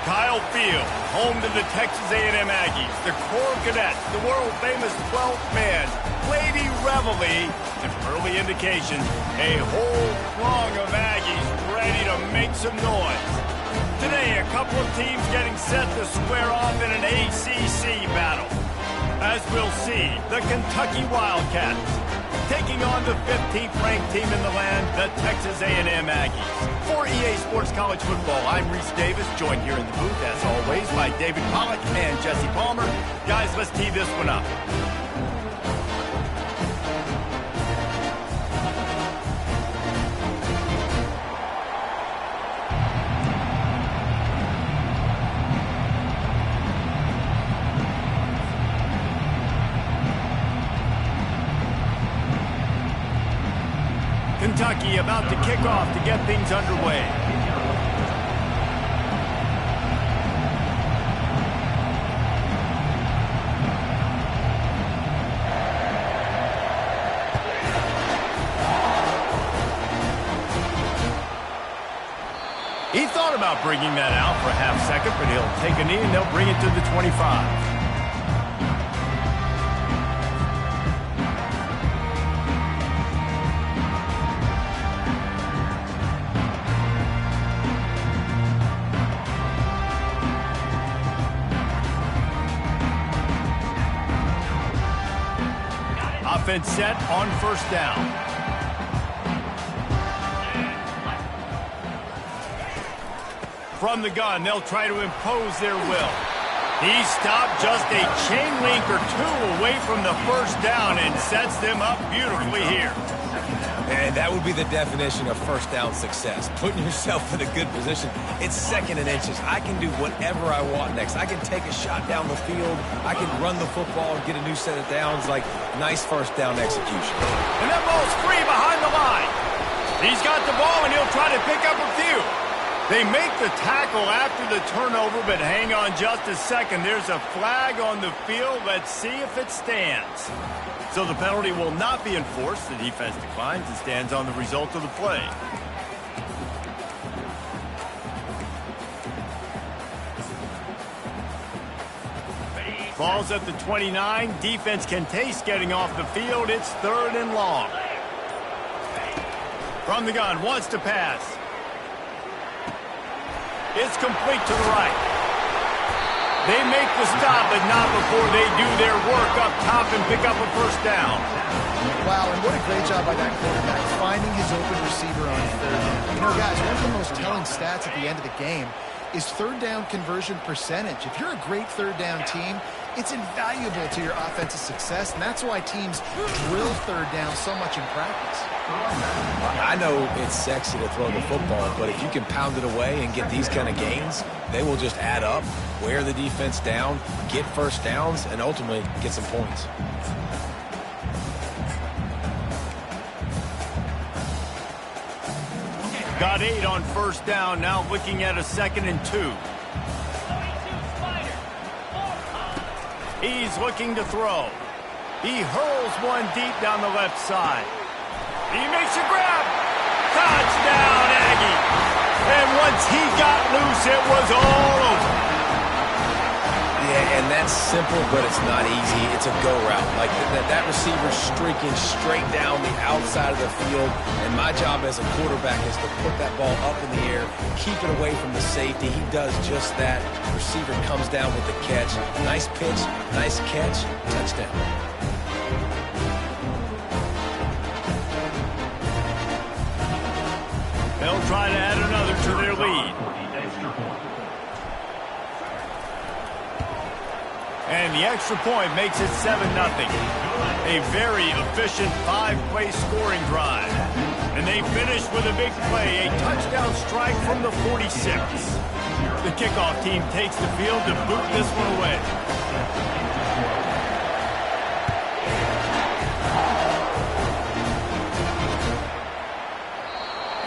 Kyle Field, home to the Texas A&M Aggies, the Corps Cadets, the world-famous 12th man, Lady Reveille, and early indications, a whole throng of Aggies ready to make some noise. Today, a couple of teams getting set to square off in an ACC battle. As we'll see, the Kentucky Wildcats taking on the 15th-ranked team in the land, the Texas A&M Aggies. For EA Sports College Football, I'm Reese Davis, joined here in the booth, as always, by David Pollack and Jesse Palmer. Guys, let's tee this one up. Kentucky about to kick off to get things underway. He thought about bringing that out for a half second, but he'll take a knee and they'll bring it to the 25. Offense set on first down. From the gun, they'll try to impose their will. He stopped just a chain link or two away from the first down and sets them up beautifully here. And that would be the definition of first down success. Putting yourself in a good position. It's second and inches. I can do whatever I want next. I can take a shot down the field. I can run the football and get a new set of downs. Like, nice first down execution. And that ball's free behind the line. He's got the ball, and he'll try to pick up a few. They make the tackle after the turnover, but hang on just a second. There's a flag on the field. Let's see if it stands. So the penalty will not be enforced. The defense declines and stands on the result of the play. Ball's at the 29. Defense can taste getting off the field. It's third and long. From the gun, wants to pass. It's complete to the right. They make the stop, but not before they do their work up top and pick up a first down. Wow, and what a great job by that quarterback, finding his open receiver on third down. You know, guys, one of the most telling stats at the end of the game is third down conversion percentage. If you're a great third down team, it's invaluable to your offensive success, and that's why teams drill third down so much in practice. I know it's sexy to throw the football, but if you can pound it away and get these kind of gains, they will just add up, wear the defense down, get first downs, and ultimately get some points. Got 8 on first down, now looking at a 2nd and 2. He's looking to throw. He hurls one deep down the left side. He makes a grab. Touchdown, Aggie. And once he got loose, it was all over. Yeah, and that's simple, but it's not easy. It's a go route. Like that receiver streaking straight down the outside of the field. And my job as a quarterback is to put that ball up in the air, keep it away from the safety. He does just that. The receiver comes down with the catch. Nice pitch, nice catch, touchdown. They'll try to add another to their lead. And the extra point makes it 7-0. A very efficient 5-play scoring drive. And they finish with a big play, a touchdown strike from the 46. The kickoff team takes the field to boot this one away.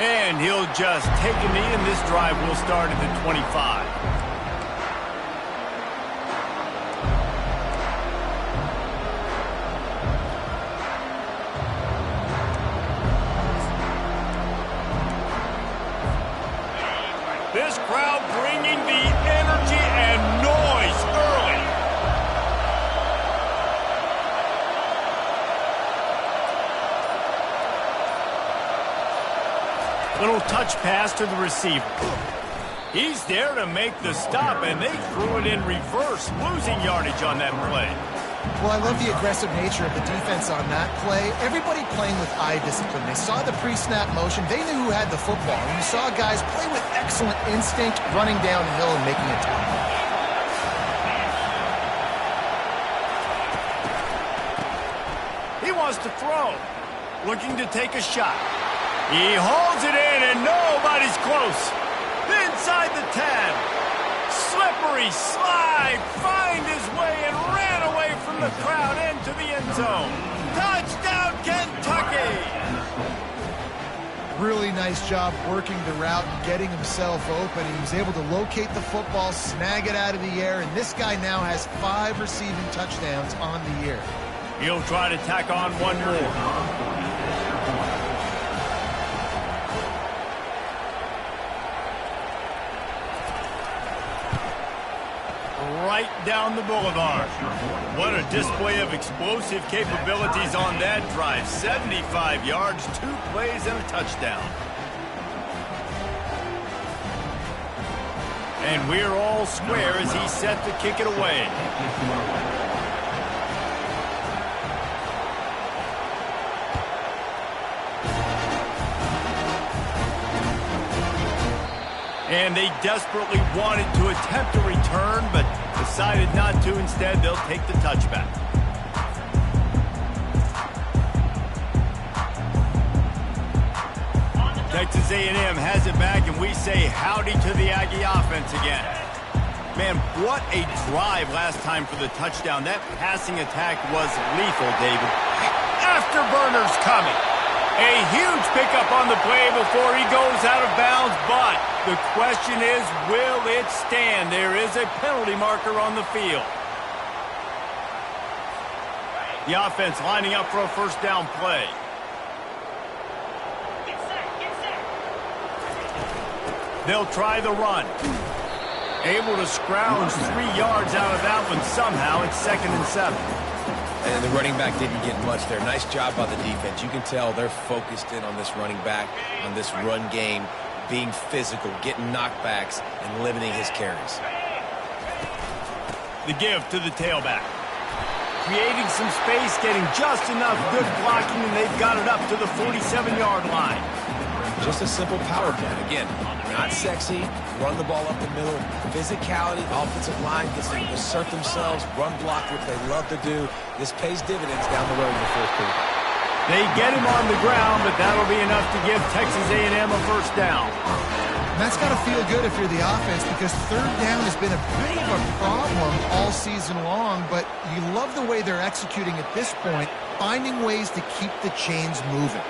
And he'll just take a knee, and this drive will start at the 25. This crowd bringing the energy and noise early. Little touch pass to the receiver. He's there to make the stop, and they threw it in reverse, losing yardage on that play. Well, I love the aggressive nature of the defense on that play. Everybody playing with eye discipline. They saw the pre-snap motion. They knew who had the football. And you saw guys play with excellent instinct, running downhill and making a tackle. He wants to throw, looking to take a shot. He hauls it in, and nobody's close. Inside the 10. Slippery slide, find his way, and ran away from the crowd into the end zone. Touchdown, Kentucky! Really nice job working the route and getting himself open. He was able to locate the football, snag it out of the air, and this guy now has 5 receiving touchdowns on the year. He'll try to tack on one more. Right down the boulevard. What a display of explosive capabilities on that drive. 75 yards, 2 plays, and a touchdown. And we're all square as he's set to kick it away. And they desperately wanted to attempt a return, but decided not to. Instead, they'll take the touchback. Texas A&M has it back, and we say howdy to the Aggie offense again. Man, what a drive last time for the touchdown. That passing attack was lethal, David. Afterburners coming. A huge pickup on the play before he goes out of bounds, but the question is, will it stand? There is a penalty marker on the field. The offense lining up for a first down play. They'll try the run. Able to scrounge 3 yards out of that one somehow. It's 2nd and 7. And the running back didn't get much there. Nice job by the defense. You can tell they're focused in on this running back, on this run game, being physical, getting knockbacks, and limiting his carries. The give to the tailback. Creating some space, getting just enough good blocking, and they've got it up to the 47-yard line. Just a simple power play. Again, not sexy, run the ball up the middle, physicality, offensive line gets to assert themselves, run block, what they love to do. This pays dividends down the road in the fourth quarter. They get him on the ground, but that'll be enough to give Texas A&M a first down. And that's got to feel good if you're the offense, because third down has been a bit of a problem all season long, but you love the way they're executing at this point, finding ways to keep the chains moving.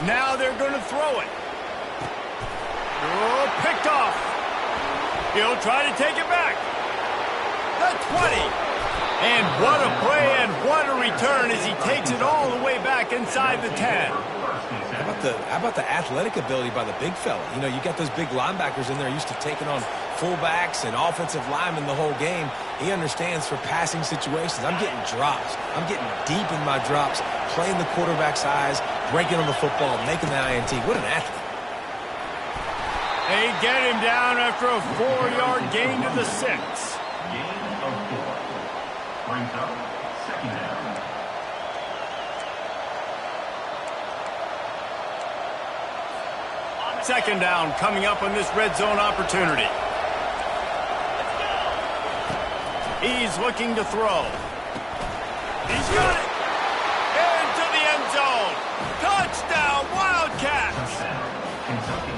Now they're going to throw it. Oh, picked off. He'll try to take it back. The 20. And what a play and what a return as he takes it all the way back inside the 10. How about the athletic ability by the big fella? You know, you got those big linebackers in there used to taking on fullbacks and offensive linemen the whole game. He understands for passing situations. I'm getting drops. I'm getting deep in my drops, playing the quarterback's eyes, breaking on the football, making the INT. What an athlete. They get him down after a 4-yard gain to the 6. Gain of 4. Brings up 2nd down. Second down coming up on this red zone opportunity. He's looking to throw. He's got it. Into the end zone. Touchdown, Wildcats.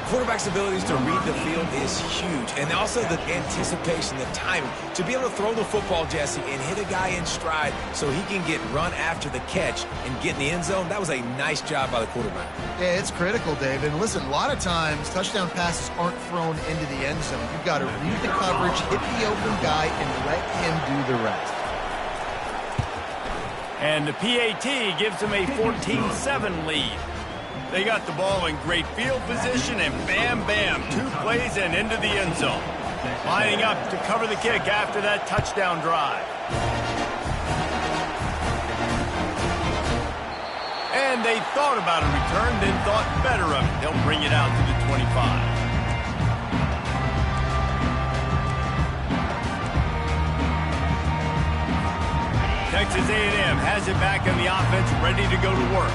Quarterback's abilities to read the field is huge. And also the anticipation, the timing. To be able to throw the football, Jesse, and hit a guy in stride so he can get run after the catch and get in the end zone, that was a nice job by the quarterback. Yeah, it's critical, David. And listen, a lot of times touchdown passes aren't thrown into the end zone. You've got to read the coverage, hit the open guy, and let him do the rest. And the PAT gives him a 14-7 lead. They got the ball in great field position, and bam, bam, 2 plays and into the end zone. Lining up to cover the kick after that touchdown drive. And they thought about a return, then thought better of it. They'll bring it out to the 25. Texas A&M has it back on the offense, ready to go to work.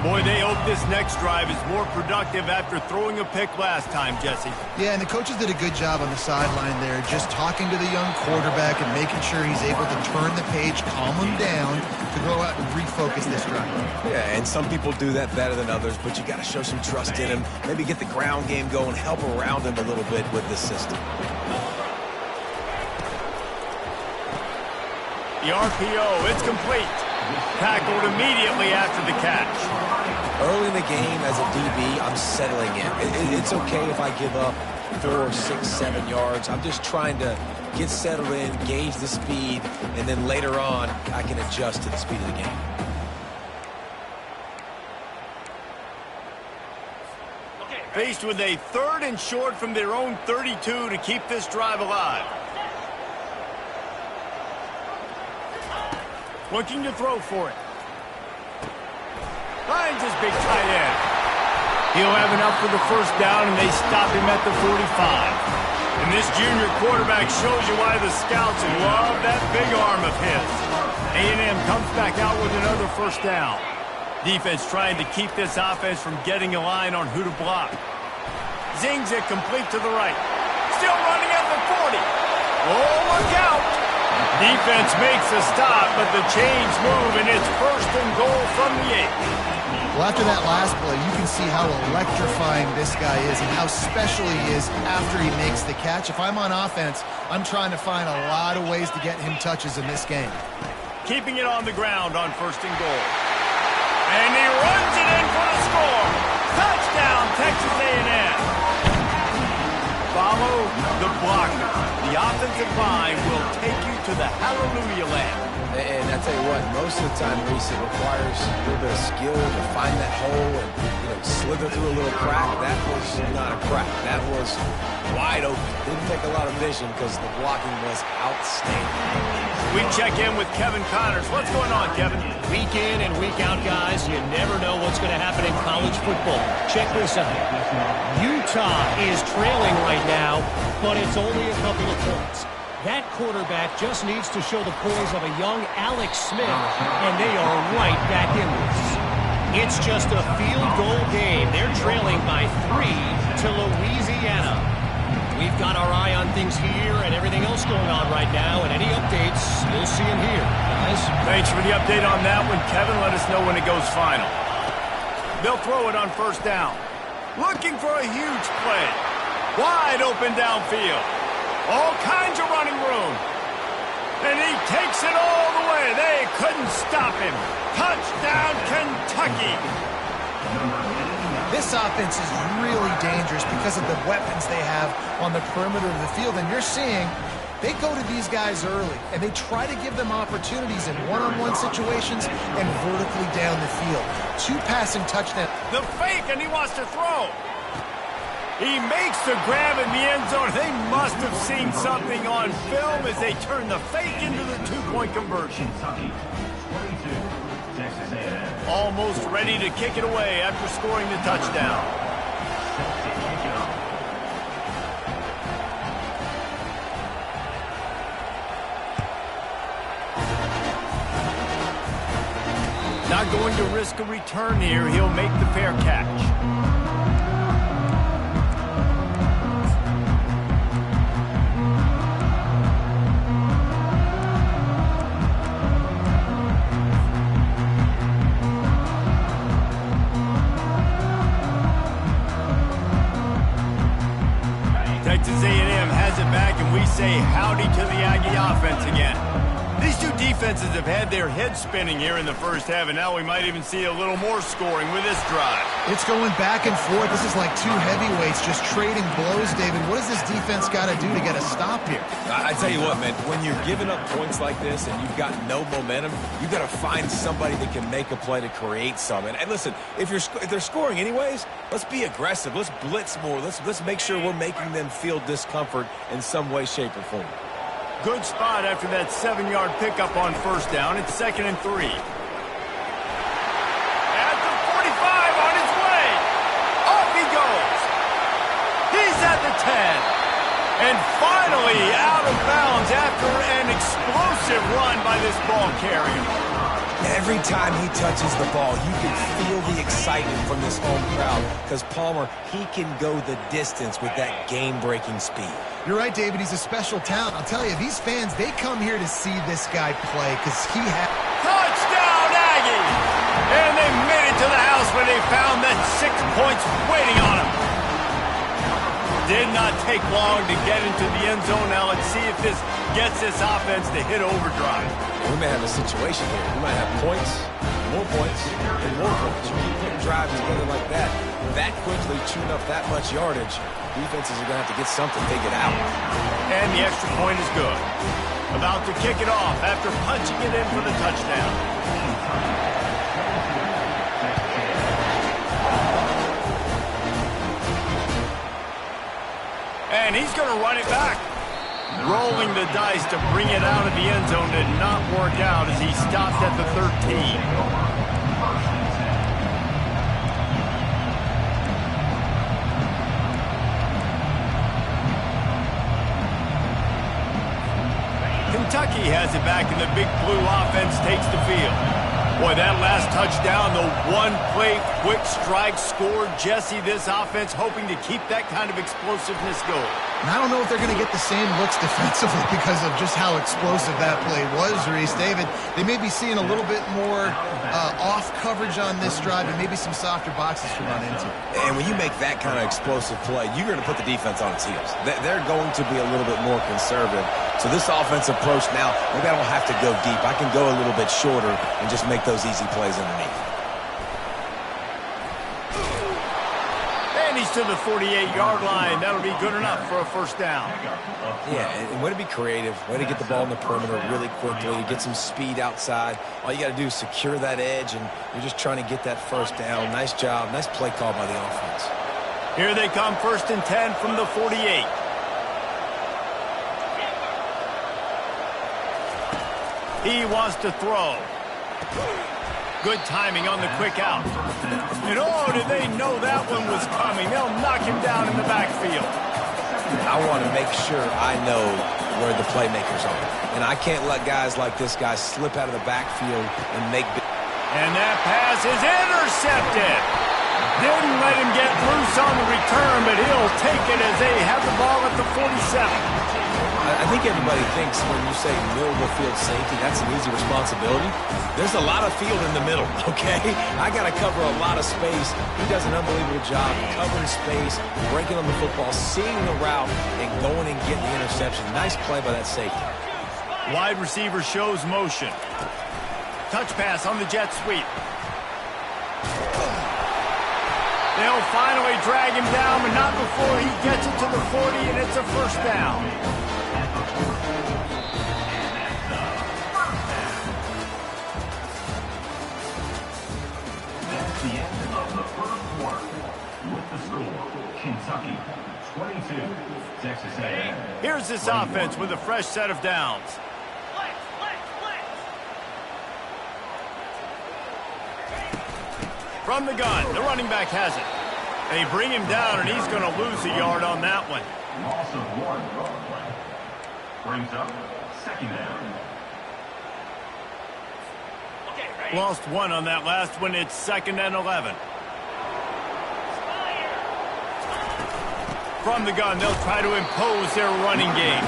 Boy, they hope this next drive is more productive after throwing a pick last time, Jesse. Yeah, and the coaches did a good job on the sideline there, just talking to the young quarterback and making sure he's able to turn the page, calm him down, to go out and refocus this drive. Yeah, and some people do that better than others, but you got to show some trust in him, maybe get the ground game going, help around him a little bit with this system. The RPO, it's complete. Tackled immediately after the catch. Early in the game, as a DB, I'm settling in. It's okay if I give up 4, 6, 7 yards. I'm just trying to get settled in, gauge the speed, and then later on, I can adjust to the speed of the game. Faced with a 3rd and short from their own 32 to keep this drive alive. Looking to throw for it. Finds his big tight end. He'll have enough for the first down, and they stop him at the 45. And this junior quarterback shows you why the scouts love that big arm of his. A&M comes back out with another first down. Defense trying to keep this offense from getting a line on who to block. Zings it complete to the right. Still running at the 40. Oh, look out! Defense makes a stop, but the chains move, and it's 1st and goal from the 8. Well, after that last play, you can see how electrifying this guy is and how special he is after he makes the catch. If I'm on offense, I'm trying to find a lot of ways to get him touches in this game. Keeping it on the ground on 1st and goal. And he runs it in for the score. Touchdown, Texas A&M. Follow the blocker. The offensive line will take you to the hallelujah land. And I tell you what, most of the time, Reese, it requires a little bit of skill to find that hole and, slither through a little crack. That was not a crack. That was wide open. Didn't take a lot of vision because the blocking was outstanding. We check in with Kevin Connors. What's going on, Kevin? Week in and week out, guys, you never know what's going to happen in college football. Check this out. Utah is trailing right now, but it's only a couple of points. That quarterback just needs to show the poise of a young Alex Smith, and they are right back in this. It's just a field goal game. They're trailing by 3 to Louisiana. We've got our eye on things here and everything else going on right now, and any updates, you'll see them here, guys. Thanks for the update on that one, Kevin. Let us know when it goes final. They'll throw it on 1st down. Looking for a huge play. Wide open downfield. All kinds of running room. And he takes it all the way. They couldn't stop him. Touchdown, Kentucky. This offense is really dangerous because of the weapons they have on the perimeter of the field. And you're seeing they go to these guys early, and they try to give them opportunities in one-on-one situations and vertically down the field. 2 passing touchdowns. The fake, and he wants to throw. He makes the grab in the end zone. They must have seen something on film as they turn the fake into the 2-point conversion. Kentucky, 22, Texas A&M. Almost ready to kick it away after scoring the touchdown. Set to kick it off. Not going to risk a return here. He'll make the fair catch. Texas A&M has it back, and we say howdy to the Aggie offense again. These two defenses have had their heads spinning here in the first half, and now we might even see a little more scoring with this drive. It's going back and forth. This is like two heavyweights just trading blows, David. What does this defense got to do to get a stop here? I tell you what, man, when you're giving up points like this and you've got no momentum, you've got to find somebody that can make a play to create some. And listen, if they're scoring anyways, let's be aggressive. Let's blitz more. Let's make sure we're making them feel discomfort in some way, shape, or form. Good spot after that 7-yard pickup on first down. It's 2nd and 3. At the 45 on his way. Off he goes. He's at the 10. And finally out of bounds after an explosive run by this ball carrier. Every time he touches the ball, you can feel the excitement from this home crowd because Palmer, he can go the distance with that game-breaking speed. You're right, David. He's a special talent. I'll tell you, these fans, they come here to see this guy play because he has... Touchdown, Aggies! And they made it to the house where they found that 6 points waiting on them. Did not take long to get into the end zone. Now let's see if this gets this offense to hit overdrive. We may have a situation here. We might have points, more points, and more points. You keep putting drives together like that quickly, chewing up that much yardage, defenses are going to have to get something figured out. And the extra point is good. About to kick it off after punching it in for the touchdown. And he's going to run it back. Rolling the dice to bring it out of the end zone did not work out as he stopped at the 13. Kentucky has it back, and the Big Blue offense takes the field. Boy, that last touchdown, the one-play quick strike scored. Jesse, this offense hoping to keep that kind of explosiveness going. And I don't know if they're going to get the same looks defensively because of just how explosive that play was, Reese. David, they may be seeing a little bit more off coverage on this drive and maybe some softer boxes to run into. And when you make that kind of explosive play, you're going to put the defense on its heels. They're going to be a little bit more conservative. So this offensive approach now, maybe I don't have to go deep. I can go a little bit shorter and just make those easy plays underneath. And he's to the 48-yard line. That'll be good enough for a first down. Yeah, and way to be creative, way to get the ball in the perimeter really quickly, get some speed outside. All you got to do is secure that edge, and you're just trying to get that first down. Nice job, nice play call by the offense. Here they come, 1st and 10 from the 48. He wants to throw. Good timing on the quick out. And oh, did they know that one was coming? They'll knock him down in the backfield. I want to make sure I know where the playmakers are. And I can't let guys like this guy slip out of the backfield and make... And that pass is intercepted. Didn't let him get loose on the return, but he'll take it as they have the ball at the 47. I think everybody thinks when you say middle of the field safety, that's an easy responsibility. There's a lot of field in the middle, okay? I got to cover a lot of space. He does an unbelievable job covering space, breaking on the football, seeing the route, and going and getting the interception. Nice play by that safety. Wide receiver shows motion. Touch pass on the jet sweep. They'll finally drag him down, but not before he gets it to the 40, and it's a first down. That's the end of the first quarter. With the score, Kentucky 22, Texas A&M. Here's this offense with a fresh set of downs. From the gun, the running back has it. They bring him down, and he's going to lose a yard on that one. Loss of 1 on the play. Brings up 2nd down. Lost 1 on that last one. It's 2nd and 11. From the gun, they'll try to impose their running game.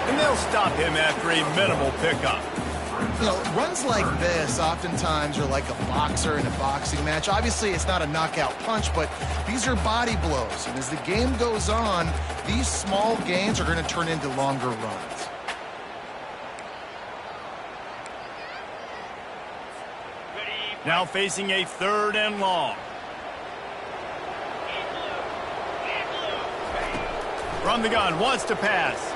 And they'll stop him after a minimal pickup. You know, runs like this oftentimes are like a boxer in a boxing match. Obviously, it's not a knockout punch, but these are body blows. And as the game goes on, these small gains are going to turn into longer runs. Now facing a 3rd and long. From the gun, wants to pass.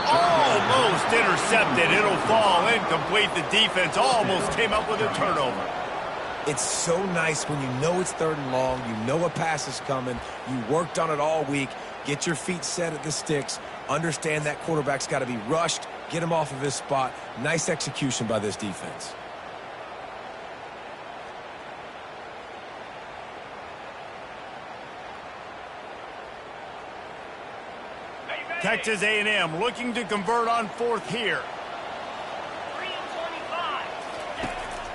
Almost intercepted. It'll fall incomplete. The defense almost came up with a turnover. It's so nice when you know it's 3rd and long, you know a pass is coming, you worked on it all week, get your feet set at the sticks, understand that quarterback's got to be rushed, get him off of his spot. Nice execution by this defense. Texas A&M looking to convert on 4th here.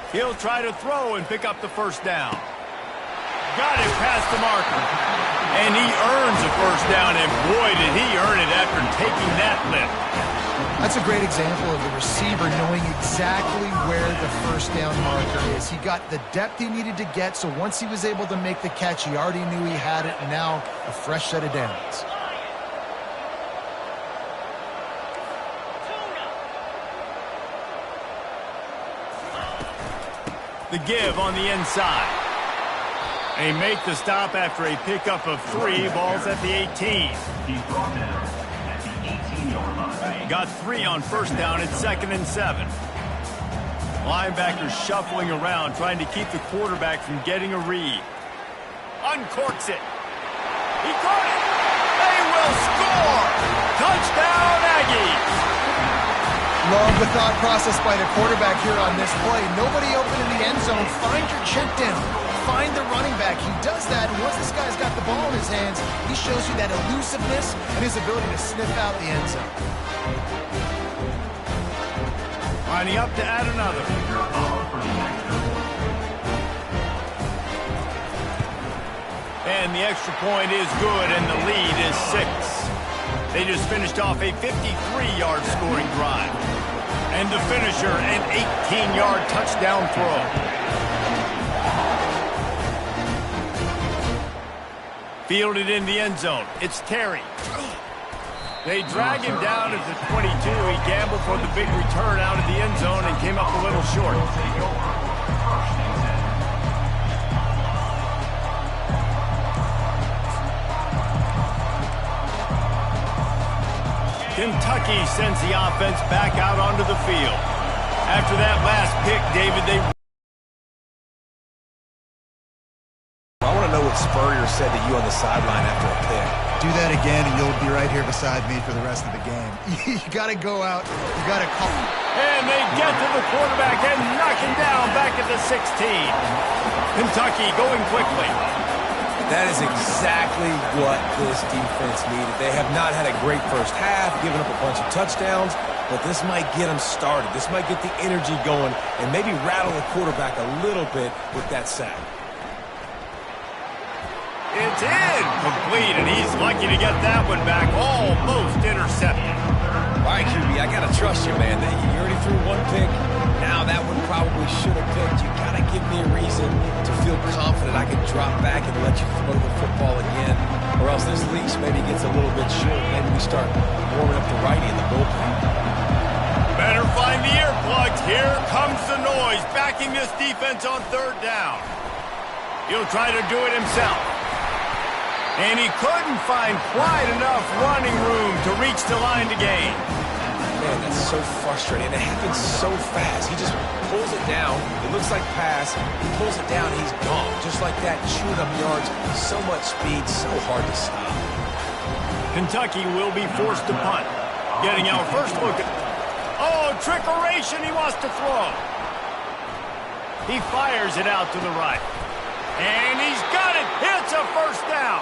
He'll try to throw and pick up the 1st down. Got it past the marker. And he earns a 1st down, and boy, did he earn it after taking that lift. That's a great example of the receiver knowing exactly where the 1st down marker is. He got the depth he needed to get, so once he was able to make the catch, he already knew he had it, and now a fresh set of downs. The give on the inside. They make the stop after a pickup of 3. Ball's at the 18. He's brought down at the 18-yard line. Got 3 on 1st down at 2nd and 7. Linebackers shuffling around, trying to keep the quarterback from getting a read. Uncorks it. He caught it. They will score. Touchdown, Aggies. Love the thought process by the quarterback here on this play. Nobody open in the end zone. Find your check down. Find the running back. He does that, and once this guy's got the ball in his hands, he shows you that elusiveness and his ability to sniff out the end zone. Lining up to add another. And the extra point is good, and the lead is 6. They just finished off a 53-yard scoring drive. And the finisher, an 18-yard touchdown throw. Fielded in the end zone. It's Terry. They drag him down at the 22. He gambled for the big return out of the end zone and came up a little short. Kentucky sends the offense back out onto the field. After that last pick, David, I want to know what Spurrier said to you on the sideline after a pick. Do that again, and you'll be right here beside me for the rest of the game. You got to go out. You got to call. And they get to the quarterback and knock him down back at the 16. Kentucky going quickly. That is exactly what this defense needed. They have not had a great first half, given up a bunch of touchdowns, but this might get them started. This might get the energy going and maybe rattle the quarterback a little bit with that sack. It's incomplete, and he's lucky to get that one back. Almost intercepted. All right, QB, I got to trust you, man. You already threw one pick. Now that one probably should have picked. You got to give me a reason to feel confident I can drop back and let you throw the football again. Or else this leash maybe gets a little bit short. Maybe we start warming up the righty in the bullpen. Better find the earplugs. Here comes the noise, backing this defense on 3rd down. He'll try to do it himself. And he couldn't find quite enough running room to reach the line to gain. Man, that's so frustrating. It happens so fast. He just pulls it down. It looks like pass. He pulls it down, he's gone. Just like that, chewing up yards. So much speed, so hard to stop. Kentucky will be forced to punt. Getting our first look at... Oh, trickeration, he wants to throw. He fires it out to the right. And he's got it. It's a 1st down.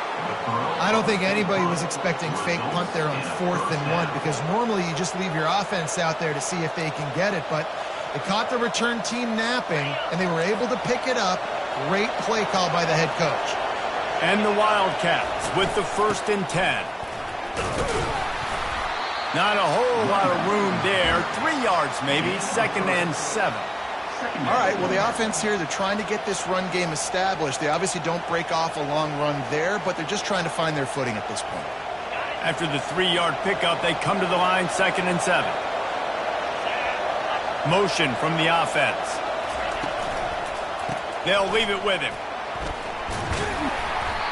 I don't think anybody was expecting fake punt there on 4th and 1 because normally you just leave your offense out there to see if they can get it. But they caught the return team napping, and they were able to pick it up. Great play call by the head coach. And the Wildcats with the 1st and 10. Not a whole lot of room there. 3 yards maybe. 2nd and 7. All right, well, the offense here, they're trying to get this run game established. They obviously don't break off a long run there, but they're just trying to find their footing at this point. After the 3-yard pickup, they come to the line, 2nd and 7. Motion from the offense. They'll leave it with him.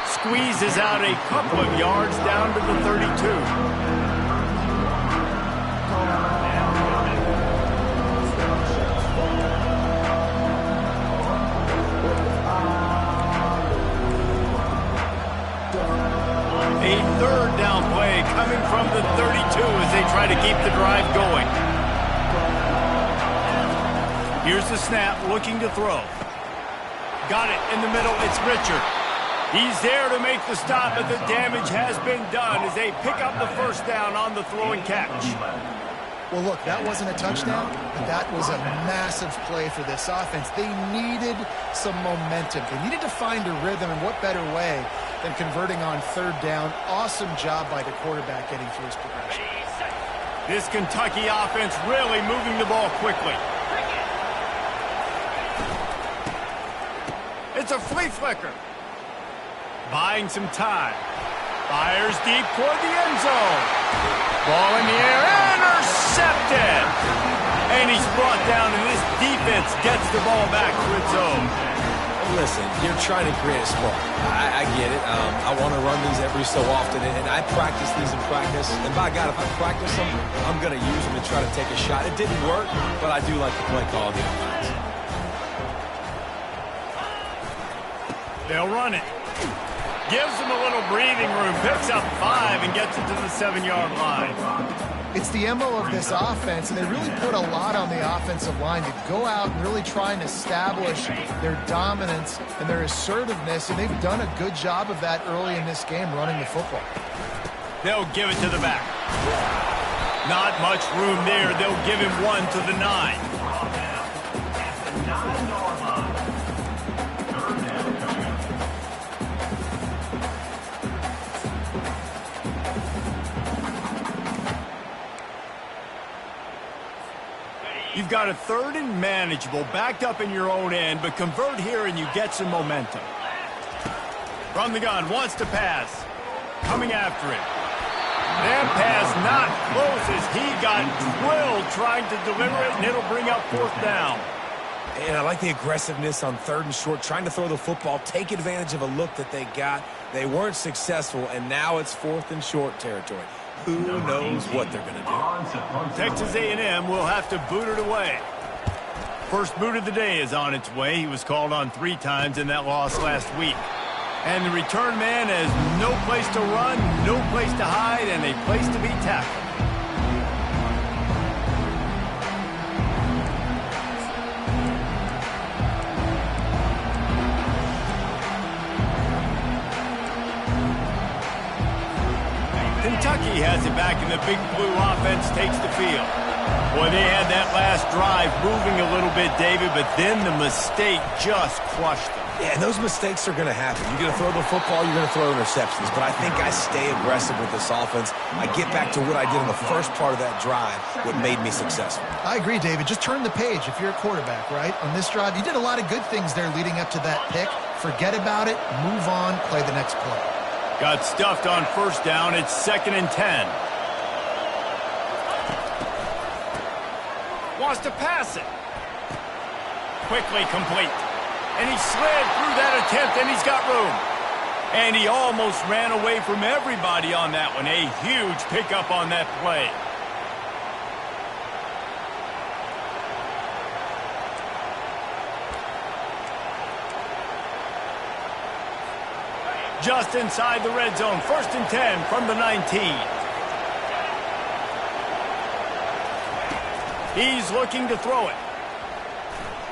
Squeezes out a couple of yards down to the 32. A third down play coming from the 32 as they try to keep the drive going. Here's the snap, looking to throw. Got it in the middle, it's Richard. He's there to make the stop, but the damage has been done as they pick up the first down on the throw and catch. Well, look, that wasn't a touchdown, but that was a massive play for this offense. They needed some momentum. They needed to find a rhythm, and what better way than converting on third down. Awesome job by the quarterback getting through his progression. This Kentucky offense really moving the ball quickly. It's a flea flicker. Buying some time. Fires deep toward the end zone. Ball in the air, intercepted. And he's brought down, and this defense gets the ball back to its own. Listen, you're trying to create a spark. I get it. I want to run these every so often, and I practice these in practice. And by God, if I practice them, I'm going to use them and try to take a shot. It didn't work, but I do like the play call of the offense. They'll run it. Gives them a little breathing room. Picks up 5 and gets it to the 7-yard line. It's the MO of this offense, and they really put a lot on the offensive line to go out and really try and establish their dominance and their assertiveness, and they've done a good job of that early in this game running the football. They'll give it to the back. Not much room there. They'll give him 1 to the 9. You've got a third and manageable, backed up in your own end, but convert here and you get some momentum. From the gun, wants to pass. Coming after it. That pass not close as he got drilled trying to deliver it, and it'll bring up 4th down. And I like the aggressiveness on 3rd and short, trying to throw the football, take advantage of a look that they got. They weren't successful, and now it's 4th and short territory. Who knows what they're going to do? Texas A&M will have to boot it away. First boot of the day is on its way. He was called on 3 times in that loss last week. And the return man has no place to run, no place to hide, and a place to be tackled. Kentucky has it back, and the Big Blue offense takes the field. Boy, they had that last drive moving a little bit, David, but then the mistake just crushed them. Yeah, and those mistakes are going to happen. You're going to throw the football, you're going to throw interceptions. But I think I stay aggressive with this offense. I get back to what I did in the first part of that drive, what made me successful. I agree, David. Just turn the page if you're a quarterback, right? On this drive, you did a lot of good things there leading up to that pick. Forget about it, move on, play the next play. Got stuffed on 1st down. It's 2nd and 10. Wants to pass it. Quickly complete. And he slid through that attempt, and he's got room. And he almost ran away from everybody on that one. A huge pickup on that play. Just inside the red zone. 1st and 10 from the 19. He's looking to throw it.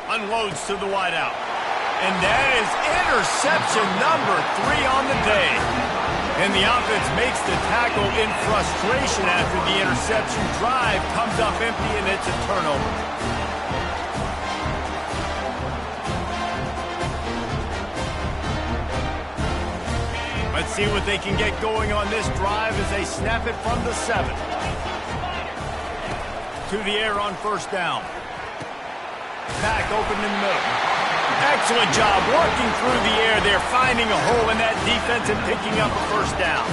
Unloads to the wideout. And that is interception number 3 on the day. And the offense makes the tackle in frustration after the interception. Drive comes up empty, and it's a turnover. Let's see what they can get going on this drive as they snap it from the 7. To the air on 1st down. Back open in the middle. Excellent job working through the air there, finding a hole in that defense and picking up a first down.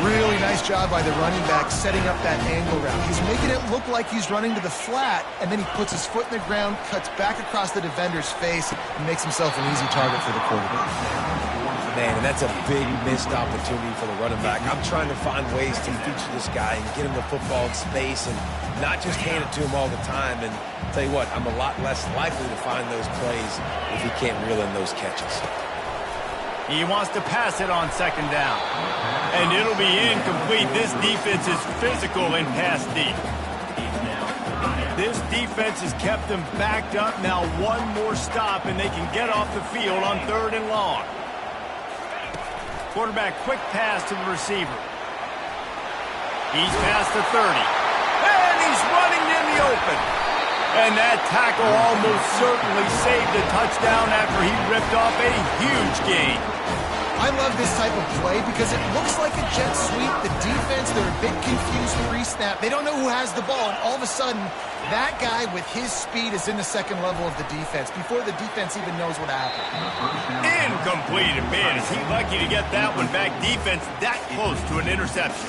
Really nice job by the running back setting up that angle route. He's making it look like he's running to the flat, and then he puts his foot in the ground, cuts back across the defender's face, and makes himself an easy target for the quarterback. Man, and that's a big missed opportunity for the running back. I'm trying to find ways to feature this guy and get him the football in space and not just hand it to him all the time. And tell you what, I'm a lot less likely to find those plays if he can't reel in those catches. He wants to pass it on second down. And it'll be incomplete. This defense is physical and pass deep. This defense has kept them backed up. Now one more stop and they can get off the field on 3rd and long. Quarterback quick pass to the receiver. He's past the 30. And he's running in the open. And that tackle almost certainly saved a touchdown after he ripped off a huge gain. I love this type of play because it looks like a jet sweep. The defense, they're a bit confused pre-snap. They don't know who has the ball, and all of a sudden, that guy with his speed is in the second level of the defense before the defense even knows what happened. Incomplete, and man, is he lucky to get that one back. Defense that close to an interception.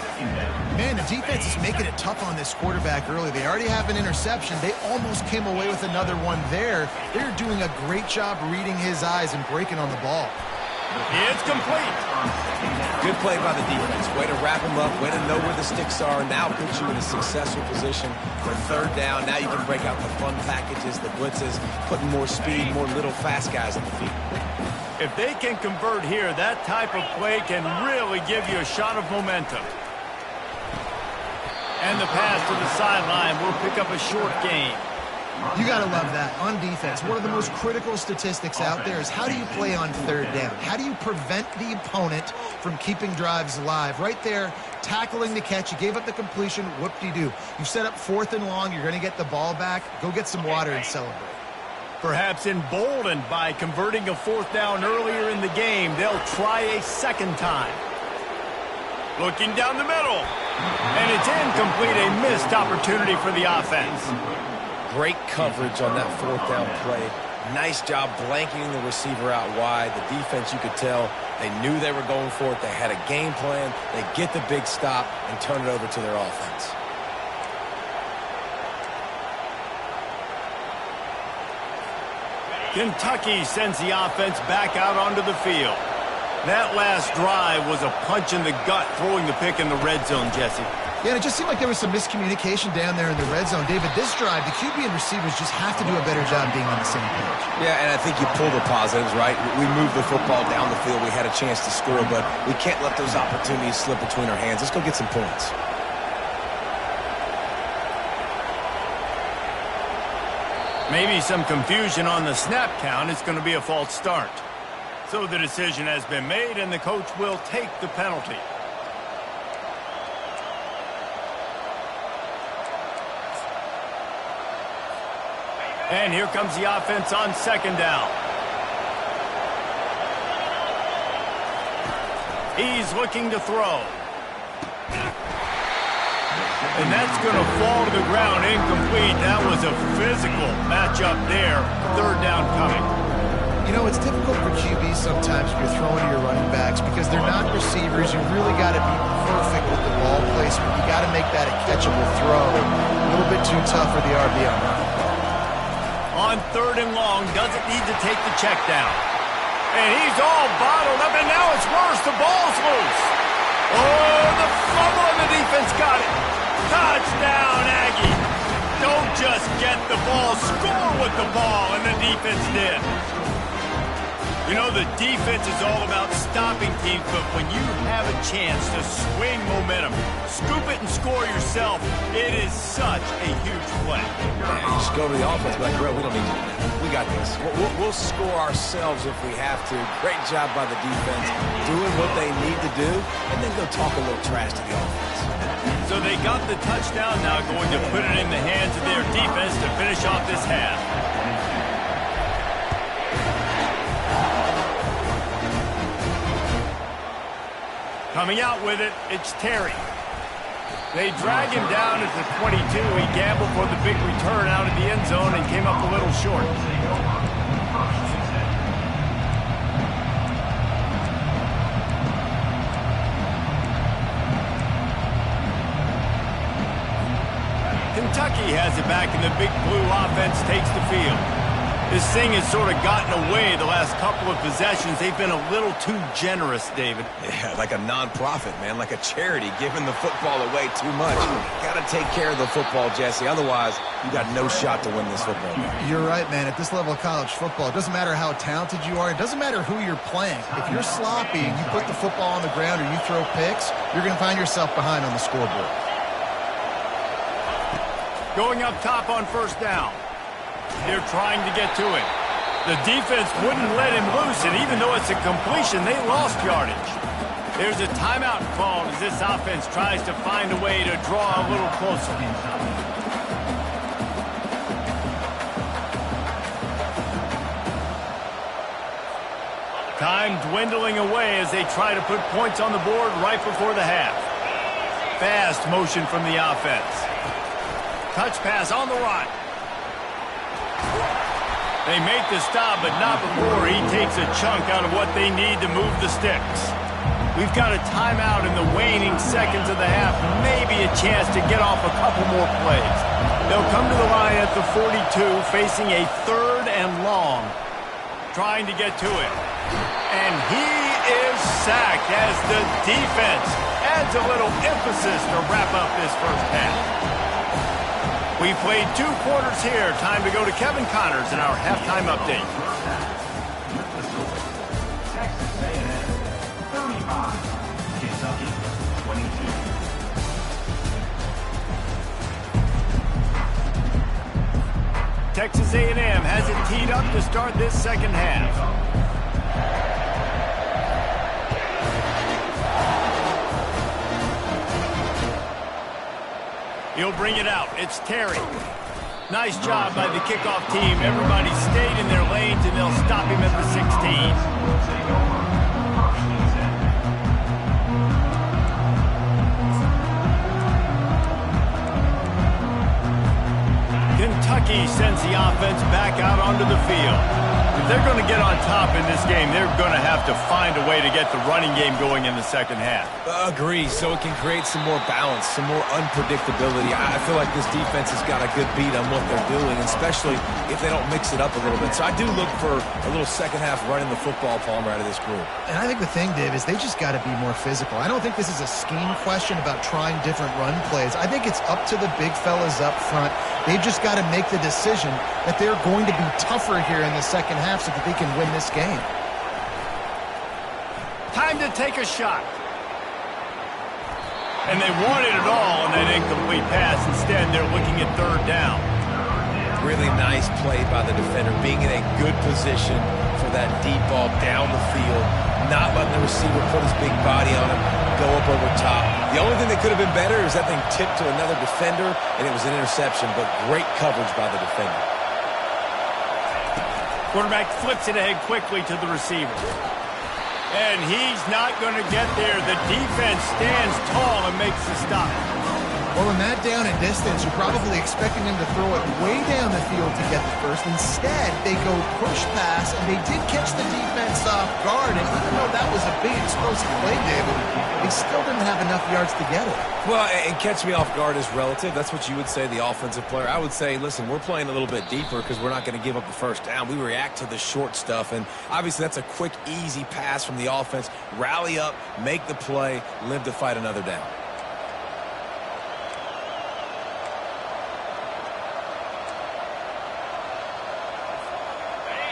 Man, the defense is making it tough on this quarterback early. They already have an interception. They almost came away with another one there. They're doing a great job reading his eyes and breaking on the ball. It's complete. Good play by the defense. Way to wrap him up, way to know where the sticks are, and now put you in a successful position for 3rd down. Now you can break out the fun packages, the blitzes, putting more speed, more little fast guys on the field. If they can convert here, that type of play can really give you a shot of momentum. And the pass to the sideline will pick up a short gain. You got to love that. On defense, one of the most critical statistics out there is how do you play on 3rd down? How do you prevent the opponent from keeping drives alive? Right there, tackling the catch. You gave up the completion. Whoop-de-doo. You set up 4th and long. You're going to get the ball back. Go get some water and celebrate. Perhaps emboldened by converting a 4th down earlier in the game, they'll try a second time. Looking down the middle. And it's incomplete, a missed opportunity for the offense. Great coverage on that 4th down play. Nice job blanketing the receiver out wide. The defense, you could tell, they knew they were going for it. They had a game plan. They get the big stop and turn it over to their offense. Kentucky sends the offense back out onto the field. That last drive was a punch in the gut, throwing the pick in the red zone, Jesse. Yeah, and it just seemed like there was some miscommunication down there in the red zone. David, this drive, the QB and receivers just have to do a better job being on the same page. Yeah, and I think you pull the positives, right? We moved the football down the field. We had a chance to score, but we can't let those opportunities slip between our hands. Let's go get some points. Maybe some confusion on the snap count. It's going to be a false start. So the decision has been made, and the coach will take the penalty. And here comes the offense on second down. He's looking to throw. And that's going to fall to the ground incomplete. That was a physical matchup there. 3rd down coming. You know, it's difficult for QBs sometimes if you're throwing to your running backs because they're not receivers. You really got to be perfect with the ball placement. You got to make that a catchable throw. A little bit too tough for the RB on that. On 3rd and long, doesn't need to take the check down. And he's all bottled up, and now it's worse. The ball's loose. Oh, the fumble, and the defense got it. Touchdown, Aggie. Don't just get the ball, score with the ball, and the defense did. You know, the defense is all about stopping teams, but when you have a chance to swing momentum, scoop it and score yourself, it is such a huge play. Yeah, you just go to the offense, like, bro, we don't need you. We got this. We'll score ourselves if we have to. Great job by the defense, doing what they need to do, and then go talk a little trash to the offense. So they got the touchdown, now going to put it in the hands of their defense to finish off this half. Coming out with it, it's Terry. They drag him down at the 22. He gambled for the big return out of the end zone and came up a little short. Kentucky has it back, and the Big Blue offense takes the field. This thing has sort of gotten away the last couple of possessions. They've been a little too generous, David. Yeah, like a non-profit, man, like a charity, giving the football away too much. Got to take care of the football, Jesse. Otherwise, you got no shot to win this football game. You're right, man. At this level of college football, it doesn't matter how talented you are. It doesn't matter who you're playing. If you're sloppy and you put the football on the ground or you throw picks, you're going to find yourself behind on the scoreboard. Going up top on first down. They're trying to get to him. The defense wouldn't let him loose, and even though it's a completion, they lost yardage. There's a timeout called as this offense tries to find a way to draw a little closer. Time dwindling away as they try to put points on the board right before the half. Fast motion from the offense. Touch pass on the run. They make the stop, but not before he takes a chunk out of what they need to move the sticks. We've got a timeout in the waning seconds of the half, maybe a chance to get off a couple more plays. They'll come to the line at the 42, facing a 3rd and long, trying to get to it. And he is sacked as the defense adds a little emphasis to wrap up this first half. We played 2 quarters here. Time to go to Kevin Connors in our halftime update. Texas A&M 35, Kentucky 22. Texas A&M has it teed up to start this second half. He'll bring it out. It's Terry. Nice job by the kickoff team. Everybody stayed in their lanes, and they'll stop him at the 16. Kentucky sends the offense back out onto the field. If they're going to get on top in this game, they're going to have to find a way to get the running game going in the second half. Agree, so it can create some more balance, some more unpredictability. I feel like this defense has got a good beat on what they're doing, especially if they don't mix it up a little bit. So I do look for a little second half running the football, Palmer, out of this group. And I think the thing, Dave, is they just got to be more physical. I don't think this is a scheme question about trying different run plays. I think it's up to the big fellas up front. They've just got to make the decision that they're going to be tougher here in the second half so that they can win this game. Time to take a shot. And they wanted it all on that incomplete pass. Instead, they're looking at 3rd down. Really nice play by the defender, being in a good position for that deep ball down the field, not letting the receiver put his big body on him, go up over top. The only thing that could have been better is that thing tipped to another defender, and it was an interception, but great coverage by the defender. Quarterback flips it ahead quickly to the receiver. And he's not going to get there. The defense stands tall and makes the stop. Well, in that down and distance, you're probably expecting them to throw it way down the field to get the first. Instead, they go push pass, and they did catch the defense off guard. And even though that was a big explosive play, David, they still didn't have enough yards to get it. Well, and catch me off guard is relative. That's what you would say, the offensive player. I would say, listen, we're playing a little bit deeper because we're not going to give up the first down. We react to the short stuff, and obviously that's a quick, easy pass from the offense. Rally up, make the play, live to fight another down.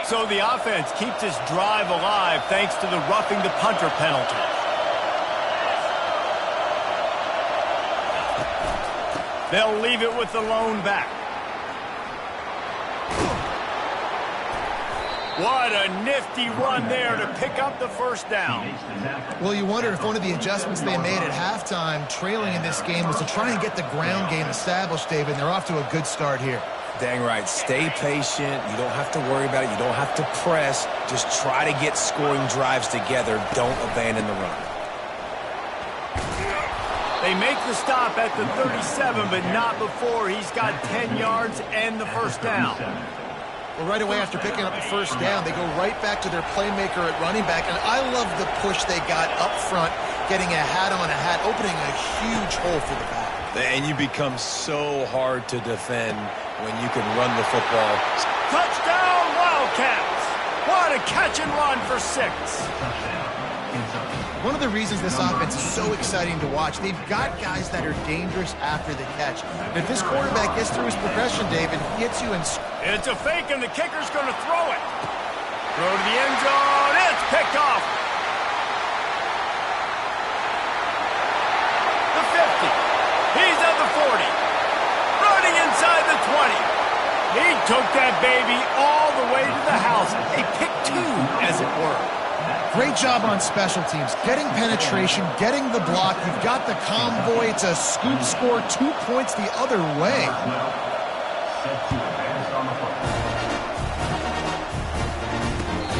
So the offense keeps this drive alive thanks to the roughing the punter penalty. They'll leave it with the lone back. What a nifty run there to pick up the first down. Well, you wonder if one of the adjustments they made at halftime, trailing in this game, was to try and get the ground game established, David, and they're off to a good start here. Dang right. Stay patient. You don't have to worry about it. You don't have to press. Just try to get scoring drives together. Don't abandon the run. They make the stop at the 37, but not before he's got 10 yards and the first down. Well, right away after picking up the first down, they go right back to their playmaker at running back. And I love the push they got up front, getting a hat on a hat, opening a huge hole for the back. And you become so hard to defend when you can run the football. Touchdown, Wildcats! What a catch and run for 6. One of the reasons this offense is so exciting to watch, they've got guys that are dangerous after the catch. If this quarterback gets through his progression, David, he hits you in... It's a fake, and the kicker's going to throw it. Throw to the end zone. It's picked off. The 50. He's at the 40. Running inside the 20. He took that baby all the way to the house. A pick 2, as it were. Great job on special teams. Getting penetration, getting the block. You've got the convoy. It's a scoop score, 2 points the other way.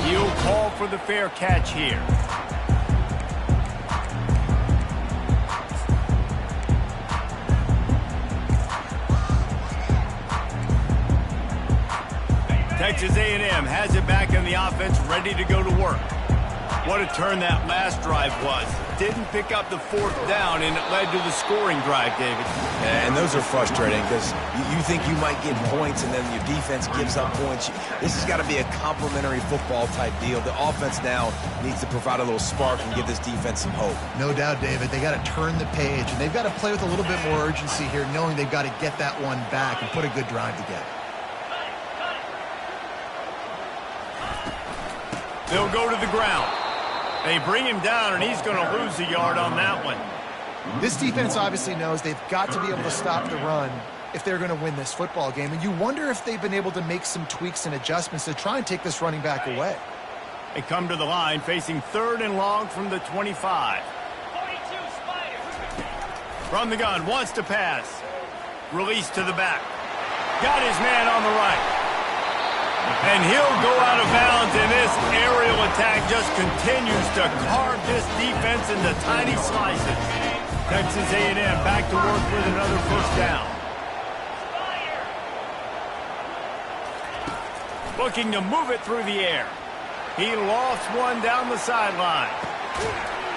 He'll call for the fair catch here. Texas A&M has it back in the offense, ready to go to work. What a turn that last drive was. Didn't pick up the 4th down, and it led to the scoring drive, David. And those are frustrating because you think you might get points and then your defense gives up points. This has got to be a complementary football type deal. The offense now needs to provide a little spark and give this defense some hope. No doubt, David. They got to turn the page, and they've got to play with a little bit more urgency here, knowing they've got to get that one back and put a good drive together. They'll go to the ground. They bring him down, and he's going to lose a yard on that one. This defense obviously knows they've got to be able to stop the run if they're going to win this football game. And you wonder if they've been able to make some tweaks and adjustments to try and take this running back away. They come to the line facing 3rd and long from the 25. From the gun, wants to pass. Release to the back. Got his man on the right. And he'll go out of bounds, and this aerial attack just continues to carve this defense into tiny slices. Texas A&M back to work with another 1st down. Looking to move it through the air. He lofts one down the sideline.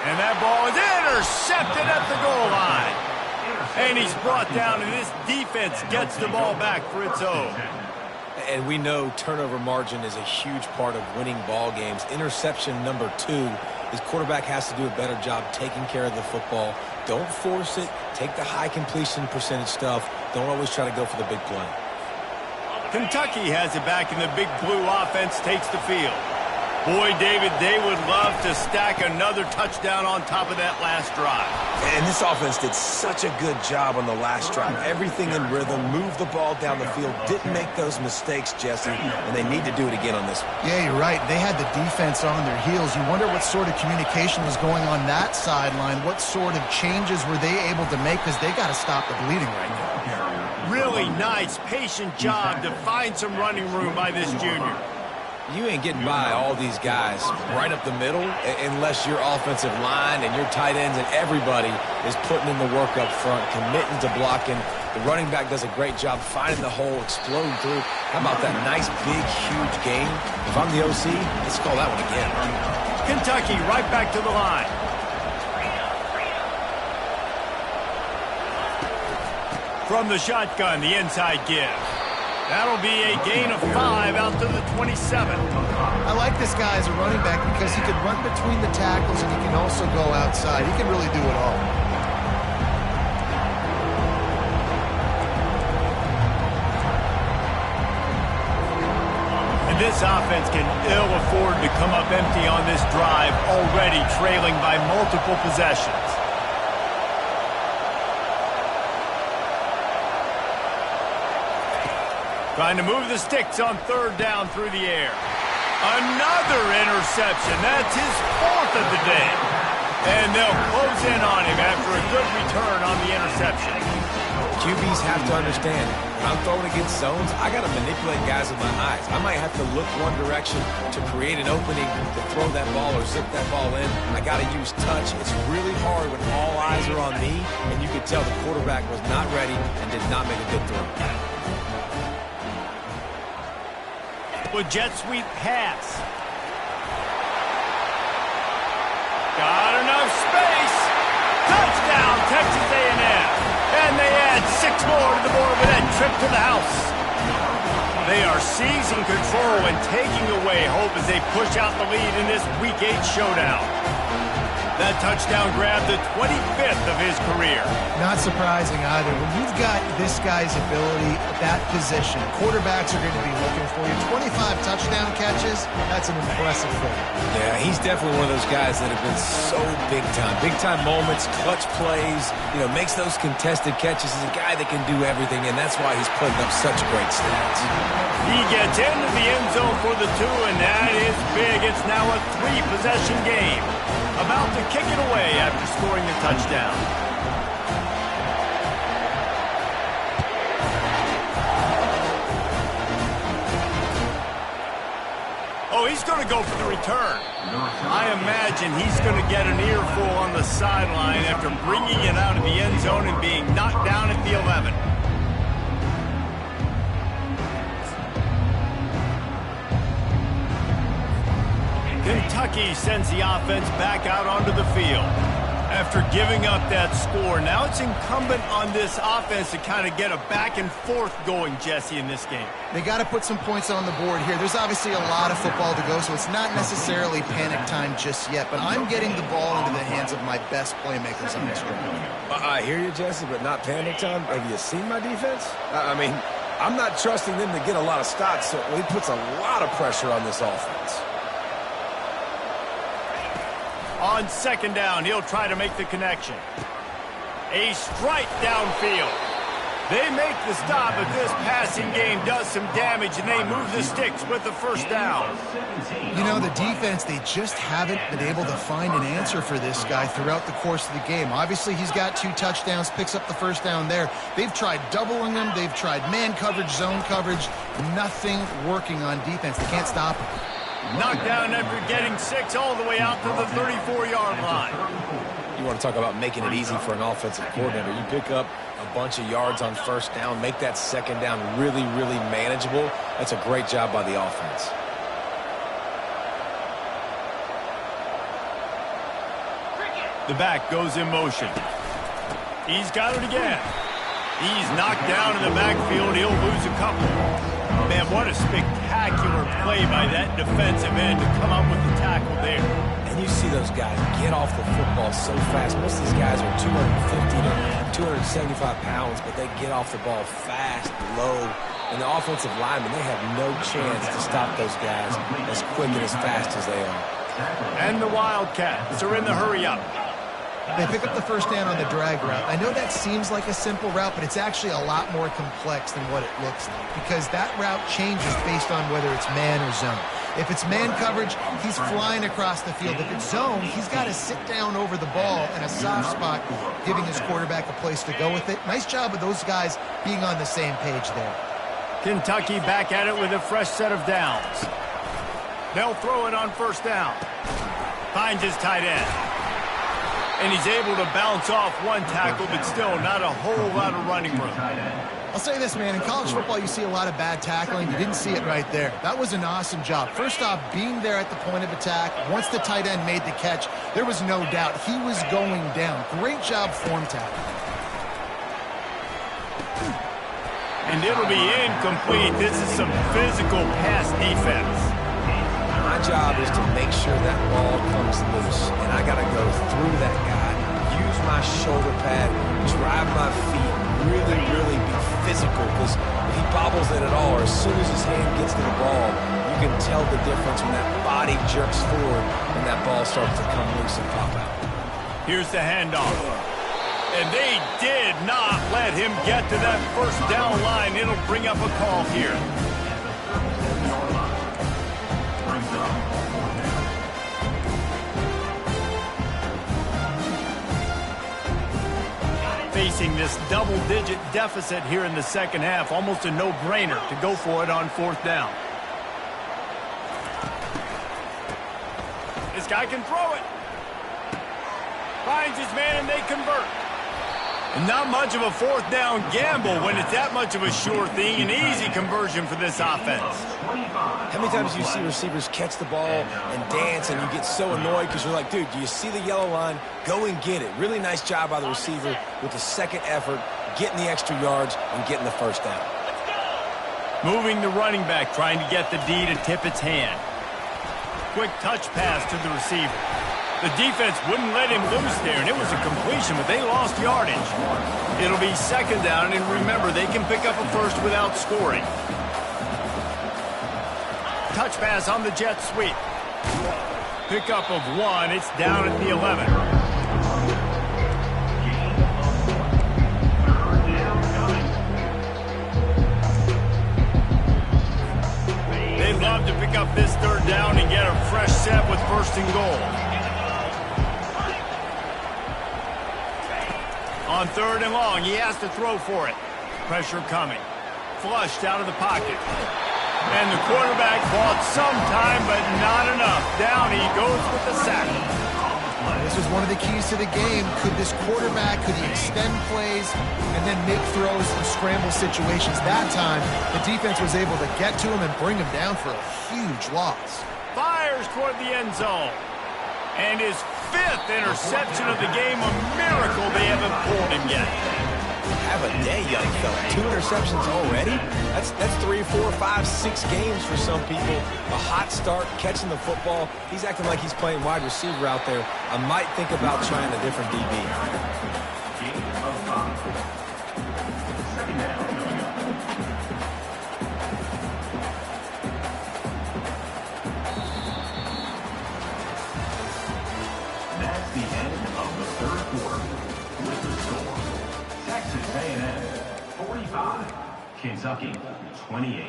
And that ball is intercepted at the goal line. And he's brought down, and this defense gets the ball back for its own. And we know turnover margin is a huge part of winning ball games. Interception number 2. His quarterback has to do a better job taking care of the football. Don't force it. Take the high completion percentage stuff. Don't always try to go for the big play. Kentucky has it back, and the Big Blue offense takes the field. Boy, David, they would love to stack another touchdown on top of that last drive. And this offense did such a good job on the last drive. Everything in rhythm, moved the ball down the field, didn't make those mistakes, Jesse, and they need to do it again on this one. Yeah, you're right. They had the defense on their heels. You wonder what sort of communication was going on that sideline. What sort of changes were they able to make, because they got to stop the bleeding right now. Really nice, patient job to find some running room by this junior. You ain't getting by all these guys right up the middle unless your offensive line and your tight ends and everybody is putting in the work up front, committing to blocking. The running back does a great job finding the hole, exploding through. How about that nice, big, huge gain? If I'm the OC, let's call that one again. Kentucky right back to the line. From the shotgun, the inside give. That'll be a gain of 5 out to the 27. I like this guy as a running back because he can run between the tackles and he can also go outside. He can really do it all. And this offense can ill afford to come up empty on this drive, already trailing by multiple possessions. Trying to move the sticks on 3rd down through the air. Another interception. That's his 4th of the day. And they'll close in on him after a good return on the interception. QBs have to understand, when I'm throwing against zones, I got to manipulate guys with my eyes. I might have to look one direction to create an opening to throw that ball or zip that ball in. I got to use touch. It's really hard when all eyes are on me, and you could tell the quarterback was not ready and did not make a good throw. With jet sweep pass. Got enough space. Touchdown, Texas A&M. And they more to the board with that trip to the house. They are seizing control and taking away hope as they push out the lead in this Week 8 showdown. That touchdown grabbed the 25th of his career. Not surprising either. When you've got this guy's ability at that position, quarterbacks are going to be looking for you. 25 touchdown catches, that's an impressive thing. Yeah, he's definitely one of those guys that have been so big time. Big time moments, clutch plays, makes those contested catches. He's a guy that can do everything, and that's why he's putting up such great stats. He gets into the end zone for the 2, and that is big. It's now a 3-possession game. About to kick it away after scoring the touchdown. Oh, he's going to go for the return. I imagine he's going to get an earful on the sideline after bringing it out of the end zone and being knocked down at the 11. Kentucky sends the offense back out onto the field. After giving up that score, now it's incumbent on this offense to kind of get a back and forth going, Jesse, in this game. They got to put some points on the board here. There's obviously a lot of football to go, so it's not necessarily panic time just yet, but I'm getting the ball into the hands of my best playmakers on this drive. I hear you, Jesse, but not panic time. Have you seen my defense? I mean, I'm not trusting them to get a lot of stops, so he puts a lot of pressure on this offense. On second down, he'll try to make the connection. A strike downfield. They make the stop, but this passing game does some damage, and they move the sticks with the first down. The defense, they just haven't been able to find an answer for this guy throughout the course of the game. Obviously, he's got 2 touchdowns, picks up the first down there. They've tried doubling him. They've tried man coverage, zone coverage. Nothing working on defense. They can't stop him. Knocked down after getting 6 all the way out to the 34-yard line. You want to talk about making it easy for an offensive coordinator. You pick up a bunch of yards on first down, make that second down really, really manageable. That's a great job by the offense. The back goes in motion. He's got it again. He's knocked down in the backfield. He'll lose a couple. Man, what a spectacular play by that defensive end to come up with the tackle there. And you see those guys get off the football so fast. Most of these guys are 250 to 275 pounds, but they get off the ball fast, low. And the offensive linemen, they have no chance to stop those guys as quick and as fast as they are. And the Wildcats are in the hurry-up. They pick up the first down on the drag route. I know that seems like a simple route, but it's actually a lot more complex than what it looks like because that route changes based on whether it's man or zone. If it's man coverage, he's flying across the field. If it's zone, he's got to sit down over the ball in a soft spot, giving his quarterback a place to go with it. Nice job of those guys being on the same page there. Kentucky back at it with a fresh set of downs. They'll throw it on first down. Finds his tight end. And he's able to bounce off one tackle, but still not a whole lot of running room. I'll say this, man. In college football, you see a lot of bad tackling. You didn't see it right there. That was an awesome job. First off, being there at the point of attack. Once the tight end made the catch, there was no doubt he was going down. Great job form tackling. And it'll be incomplete. This is some physical pass defense. My job is to make sure that ball comes loose, and I got to go through that guy, use my shoulder pad, drive my feet, really, really be physical, because if he bobbles it at all, or as soon as his hand gets to the ball, you can tell the difference when that body jerks forward and that ball starts to come loose and pop out. Here's the handoff. And they did not let him get to that first down line. It'll bring up a call here. Facing this double-digit deficit here in the second half, almost a no-brainer to go for it on fourth down. This guy can throw it. Finds his man, and they convert. And not much of a fourth down gamble when it's that much of a sure thing, an easy conversion for this offense. How many times do you see receivers catch the ball and dance and you get so annoyed because you're like, dude, do you see the yellow line? Go and get it. Really nice job by the receiver with the second effort, getting the extra yards and getting the first down. Moving the running back, trying to get the D to tip its hand. Quick touch pass to the receiver. The defense wouldn't let him loose there, and it was a completion, but they lost yardage. It'll be second down, and remember, they can pick up a first without scoring. Touch pass on the jet sweep. Pickup of 1. It's down at the 11. They'd love to pick up this third down and get a fresh set with first and goal. On third and long, he has to throw for it. Pressure coming. Flushed out of the pocket. And the quarterback bought some time, but not enough. Down he goes with the sack. This was one of the keys to the game. Could this quarterback, could he extend plays and then make throws in scramble situations? That time, the defense was able to get to him and bring him down for a huge loss. Fires toward the end zone. And his 5th interception of the game, a miracle they haven't pulled him yet. Have a day, young fella. 2 interceptions already? That's 3, 4, 5, 6 games for some people. A hot start, catching the football. He's acting like he's playing wide receiver out there. I might think about trying a different DB. Second down. That's the end of the third quarter. With the score, Texas A&M 45, Kentucky 28.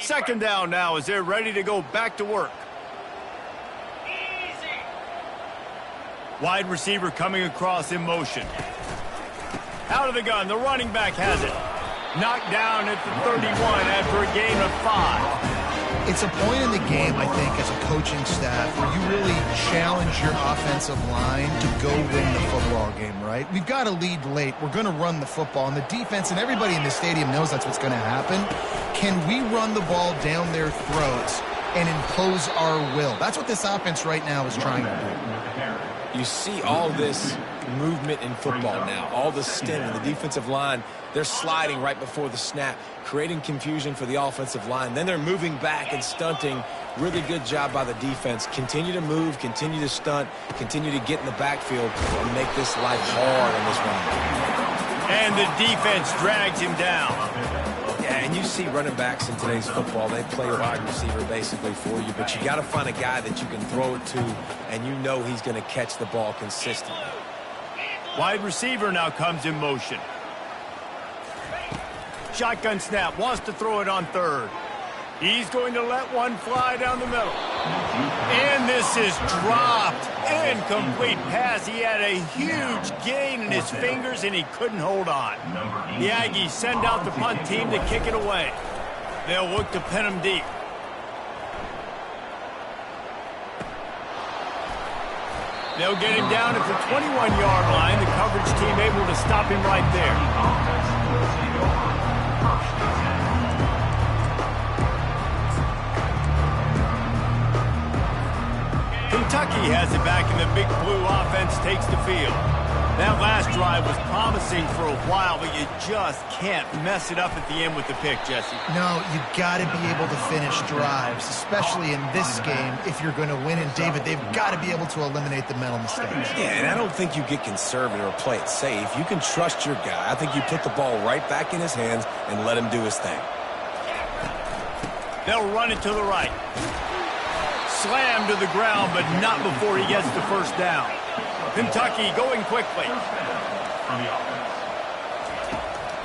Second down now as they're ready to go back to work. Wide receiver coming across in motion. Out of the gun, the running back has it. Knocked down at the 31 after a gain of 5. It's a point in the game, I think, as a coaching staff where you really challenge your offensive line to go win the football game, right? We've got to lead late. We're going to run the football, and the defense and everybody in the stadium knows that's what's going to happen. Can we run the ball down their throats and impose our will? That's what this offense right now is trying to do. You see all this movement in football now, all the stem in the defensive line. They're sliding right before the snap, creating confusion for the offensive line. Then they're moving back and stunting. Really good job by the defense. Continue to move, continue to stunt, continue to get in the backfield and make this life hard on this run. And the defense drags him down. Yeah, and you see running backs in today's football, they play wide receiver basically for you, but you got to find a guy that you can throw it to, and you know he's going to catch the ball consistently. Wide receiver now comes in motion. Shotgun snap, wants to throw it on third. He's going to let one fly down the middle. And this is dropped. Incomplete pass. He had a huge gain in his fingers, and he couldn't hold on. The Aggies send out the punt team to kick it away. They'll look to pin him deep. They'll get him down at the 21-yard line. The coverage team able to stop him right there. Kentucky has it back, and the Big Blue offense takes the field. That last drive was promising for a while, but you just can't mess it up at the end with the pick, Jesse. No, you got to be able to finish drives, especially in this game if you're going to win. And, David, they've got to be able to eliminate the mental mistakes. Yeah, and I don't think you get conservative or play it safe. You can trust your guy. I think you put the ball right back in his hands and let him do his thing. They'll run it to the right. Slammed to the ground, but not before he gets the first down. Kentucky going quickly.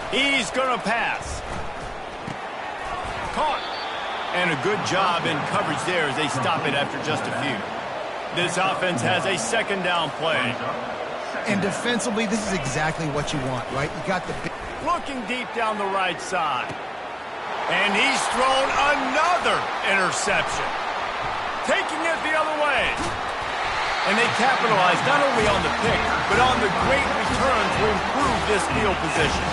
He's going to pass. Caught. And a good job in coverage there as they stop it after just a few. This offense has a second down play. And defensively, this is exactly what you want, right? You got the... Looking deep down the right side. And he's thrown another interception. Taking it the other way. And they capitalized not only on the pick, but on the great return to improve this field position.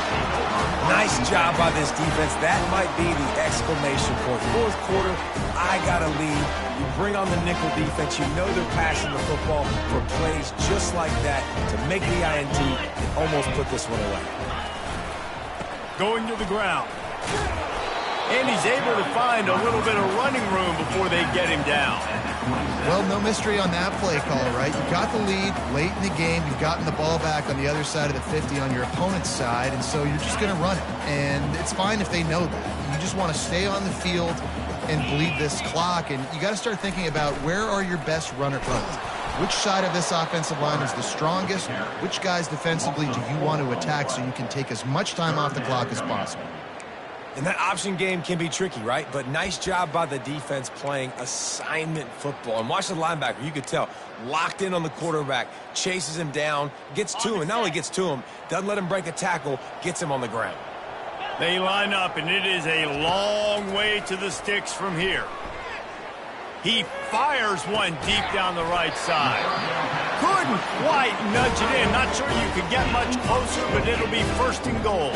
Nice job by this defense. That might be the exclamation point. Fourth quarter, I got a lead. You bring on the nickel defense. You know they're passing the football for plays just like that to make the INT and almost put this one away. Going to the ground. And he's able to find a little bit of running room before they get him down. Well, no mystery on that play call, right? You got the lead late in the game. You've gotten the ball back on the other side of the 50 on your opponent's side, and so you're just going to run it. And it's fine if they know that. You just want to stay on the field and bleed this clock, and you got to start thinking about where are your best runner runs. Which side of this offensive line is the strongest? Which guys defensively do you want to attack so you can take as much time off the clock as possible? And that option game can be tricky, right? But nice job by the defense playing assignment football. And watch the linebacker. You could tell. Locked in on the quarterback. Chases him down. Gets to him. Not only gets to him, doesn't let him break a tackle. Gets him on the ground. They line up, and it is a long way to the sticks from here. He fires one deep down the right side. Couldn't quite nudge it in. Not sure you could get much closer, but it'll be first and goal.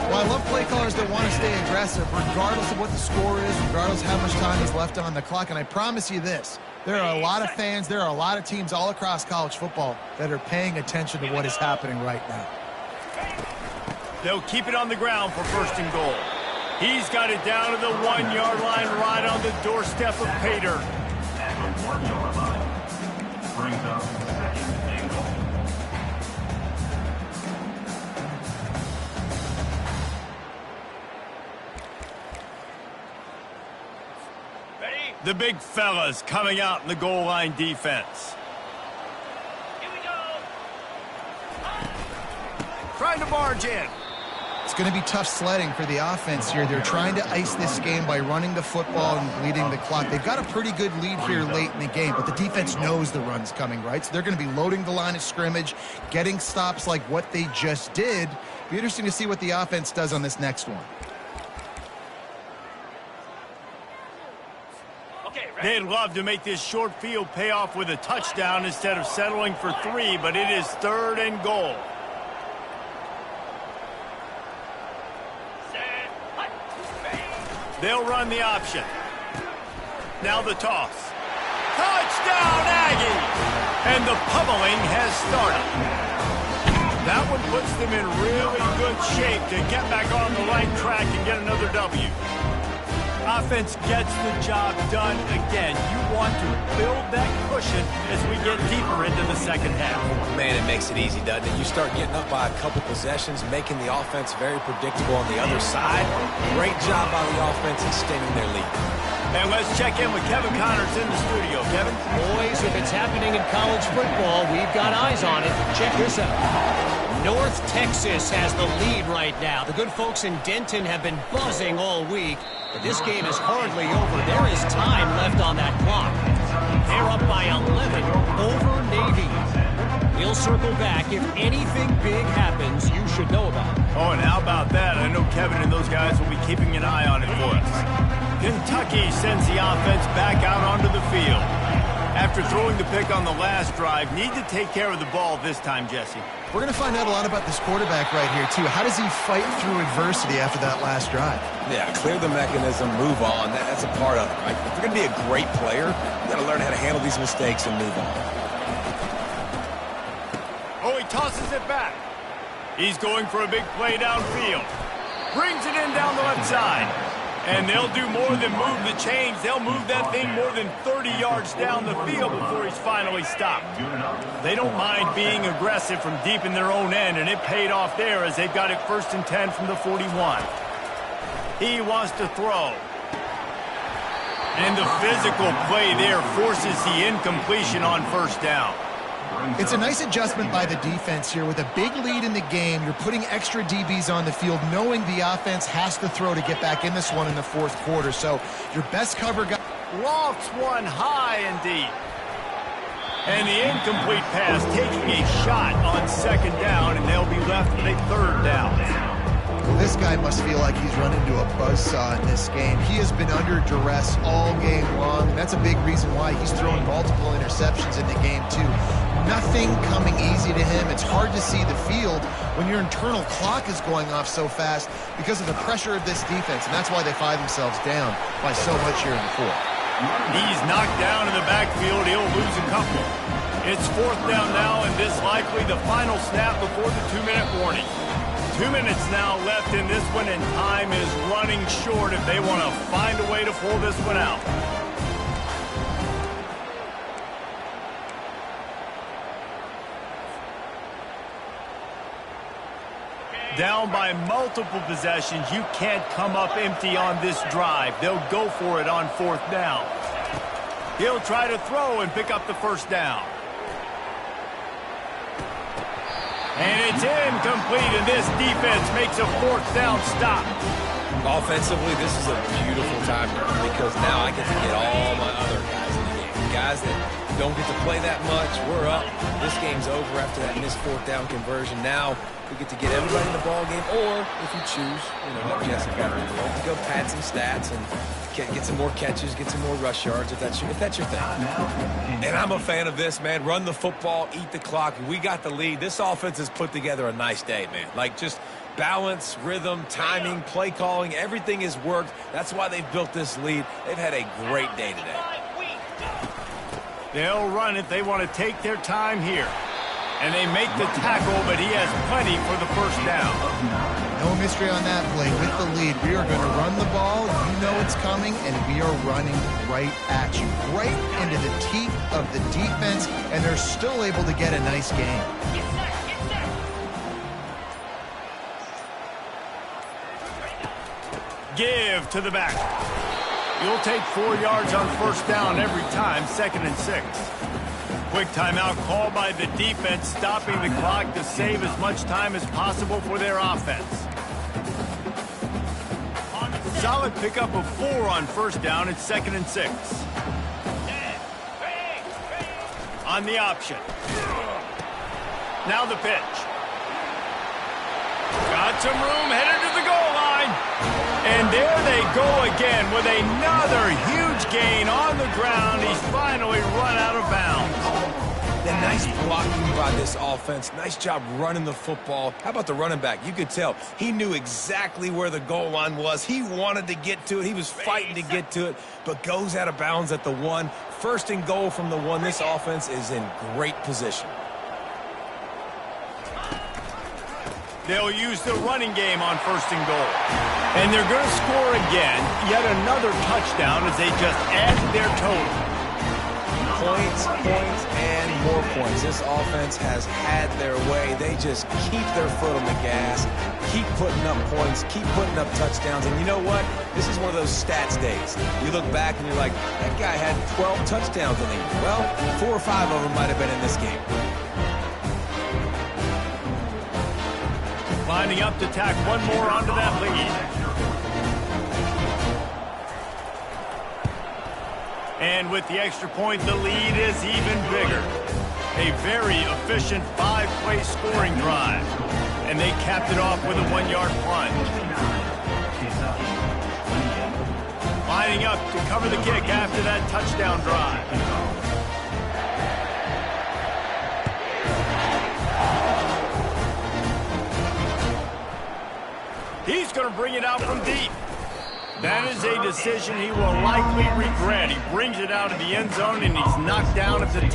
Well, I love play callers that want to stay aggressive, regardless of what the score is, regardless of how much time is left on the clock. And I promise you this, there are a lot of fans, there are a lot of teams all across college football that are paying attention to what is happening right now. They'll keep it on the ground for first and goal. He's got it down to the 1-yard line right on the doorstep of Pater. At the 1-yard line, brings up second and goal. The big fellas coming out in the goal line defense. Here we go. Trying to barge in. It's going to be tough sledding for the offense here. They're trying to ice this game by running the football and bleeding the clock. They've got a pretty good lead here late in the game, but the defense knows the run's coming, right? So they're going to be loading the line of scrimmage, getting stops like what they just did. Be interesting to see what the offense does on this next one. They'd love to make this short field pay off with a touchdown instead of settling for 3, but it is third and goal. They'll run the option. Now the toss. Touchdown, Aggie! And the pummeling has started. That one puts them in really good shape to get back on the right track and get another W. Offense gets the job done again. You want to build that cushion as we get deeper into the second half. Man, it makes it easy, doesn't it? You start getting up by a couple possessions, making the offense very predictable on the other side. Great job by the offense extending their lead. And let's check in with Kevin Connors in the studio. Kevin? Boys, if it's happening in college football, we've got eyes on it. Check this out. North Texas has the lead right now. The good folks in Denton have been buzzing all week, but this game is hardly over. There is time left on that clock. They're up by 11 over Navy. We'll circle back. If anything big happens, you should know about it. Oh, and how about that? I know Kevin and those guys will be keeping an eye on it for us. Kentucky sends the offense back out onto the field. After throwing the pick on the last drive, need to take care of the ball this time, Jesse. We're going to find out a lot about this quarterback right here, too. How does he fight through adversity after that last drive? Yeah, clear the mechanism, move on. That's a part of it, right? If you're going to be a great player, you got to learn how to handle these mistakes and move on. Oh, he tosses it back. He's going for a big play downfield. Brings it in down the left side. And they'll do more than move the chains. They'll move that thing more than 30 yards down the field before he's finally stopped. They don't mind being aggressive from deep in their own end, and it paid off there as they've got it 1st and 10 from the 41. He wants to throw. And the physical play there forces the incompletion on 1st down. It's a nice adjustment by the defense here. With a big lead in the game, you're putting extra DBs on the field, knowing the offense has to throw to get back in this one in the 4th quarter. So your best cover guy lofts one high and deep. And the incomplete pass taking a shot on 2nd down, and they'll be left with a 3rd down. Well, this guy must feel like he's run into a buzzsaw in this game. He has been under duress all game long, and that's a big reason why he's throwing multiple interceptions in the game, too. Nothing coming easy to him. It's hard to see the field when your internal clock is going off so fast because of the pressure of this defense, and that's why they find themselves down by so much here in the fourth. He's knocked down in the backfield. He'll lose a couple. It's fourth down now, and this likely the final snap before the 2-minute warning. 2 minutes now left in this one, and time is running short if they want to find a way to pull this one out. Down by multiple possessions, you can't come up empty on this drive. They'll go for it on fourth down. He'll try to throw and pick up the first down. And it's incomplete, and this defense makes a fourth down stop. Offensively, this is a beautiful time because now I get to get all my other guys in the game. Guys that don't get to play that much. We're up. This game's over after that missed fourth down conversion. Now we get to get everybody in the ball game, or if you choose, like Jesse got to do, to go pad some stats and get some more catches, get some more rush yards if that's your thing. And I'm a fan of this, man. Run the football, eat the clock. We got the lead. This offense has put together a nice day, man. Like just balance, rhythm, timing, play calling, everything has worked. That's why they've built this lead. They've had a great day today. They'll run it. They want to take their time here. And they make the tackle, but he has plenty for the first down. No mystery on that play. With the lead, we are going to run the ball. You know it's coming, and we are running right at you, right into the teeth of the defense, and they're still able to get a nice game. Give to the back. You'll take 4 yards on first down every time, 2nd and 6. Quick timeout called by the defense, stopping the clock to save as much time as possible for their offense. Solid pickup of 4 on first down. It's 2nd and 6. On the option. Now the pitch. Got some room, headed to the goal line. And there they go again with another huge gain on the ground. He's finally run out of bounds. The nice blocking by this offense. Nice job running the football. How about the running back? You could tell he knew exactly where the goal line was. He wanted to get to it. He was fighting to get to it, but goes out of bounds at the 1. First and goal from the 1. This offense is in great position. They'll use the running game on first and goal. And they're going to score again. Yet another touchdown as they just add to their total. Points, and more points. This offense has had their way. They just keep their foot on the gas, keep putting up points, keep putting up touchdowns. And you know what? This is one of those stats days. You look back and you're like, that guy had 12 touchdowns in the year. Well, 4 or 5 of them might have been in this game. Lining up to tack one more onto that lead. And with the extra point, the lead is even bigger. A very efficient 5-play scoring drive. And they capped it off with a 1-yard plunge. Lining up to cover the kick after that touchdown drive. He's going to bring it out from deep. That is a decision he will likely regret. He brings it out of the end zone, and he's knocked down at the 10.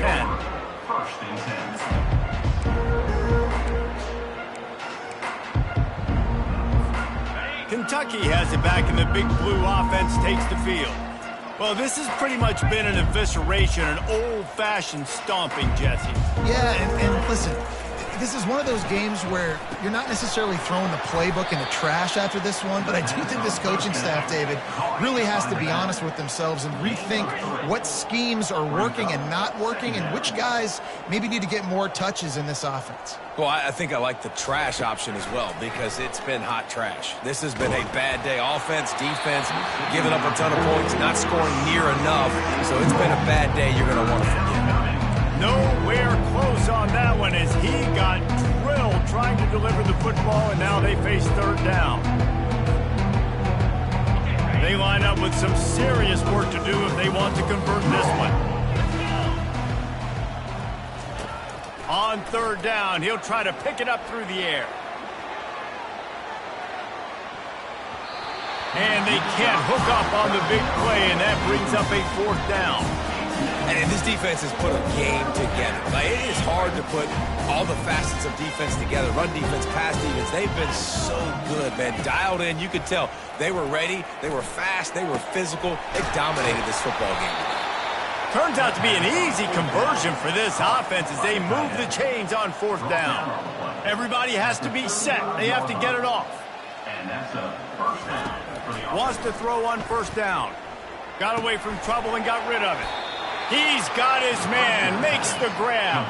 First and 10. Kentucky has it back, and the Big Blue offense takes the field. Well, this has pretty much been an evisceration, an old-fashioned stomping, Jesse. Yeah, and listen, this is one of those games where you're not necessarily throwing the playbook in the trash after this one, but I do think this coaching staff, David, really has to be honest with themselves and rethink what schemes are working and not working and which guys maybe need to get more touches in this offense. Well, I think I like the trash option as well because it's been hot trash. This has been a bad day. Offense, defense, giving up a ton of points, not scoring near enough. So it's been a bad day you're going to want to forget. Nowhere close on that one as he got drilled trying to deliver the football, and now they face third down. They line up with some serious work to do if they want to convert this one. On third down, he'll try to pick it up through the air. And they can't hook up on the big play, and that brings up a fourth down. And this defense has put a game together. Like, it is hard to put all the facets of defense together. Run defense, pass defense. They've been so good, man. Dialed in. You could tell they were ready. They were fast. They were physical. They dominated this football game. Turns out to be an easy conversion for this offense as they move the chains on fourth down. Everybody has to be set. They have to get it off. And that's a first down. Wants to throw on first down. Got away from trouble and got rid of it. He's got his man. Makes the grab.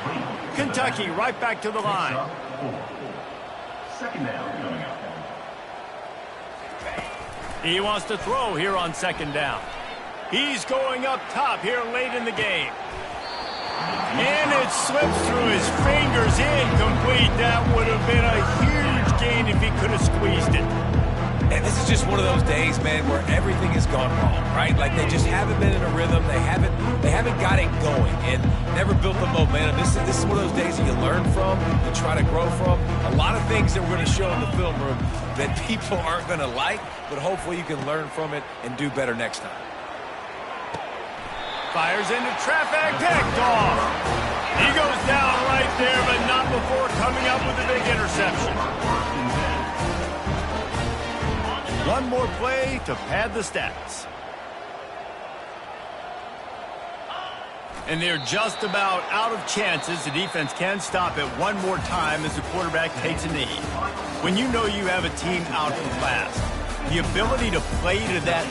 Kentucky right back to the line. Second down coming up. He wants to throw here on second down. He's going up top here late in the game. And it slips through his fingers. Incomplete. That would have been a huge gain if he could have squeezed it. And this is just one of those days, man, where everything has gone wrong, right? Like, they just haven't been in a rhythm. They haven't got it going and never built the momentum. This is one of those days that you learn from, you try to grow from. A lot of things that we're going to show in the film room that people aren't going to like, but hopefully you can learn from it and do better next time. Fires into traffic, picked off. He goes down right there, but not before coming up with a big interception. One more play to pad the stats. And they're just about out of chances. The defense can stop it one more time as the quarterback takes a knee. When you know you have a team outclassed, the ability to play to that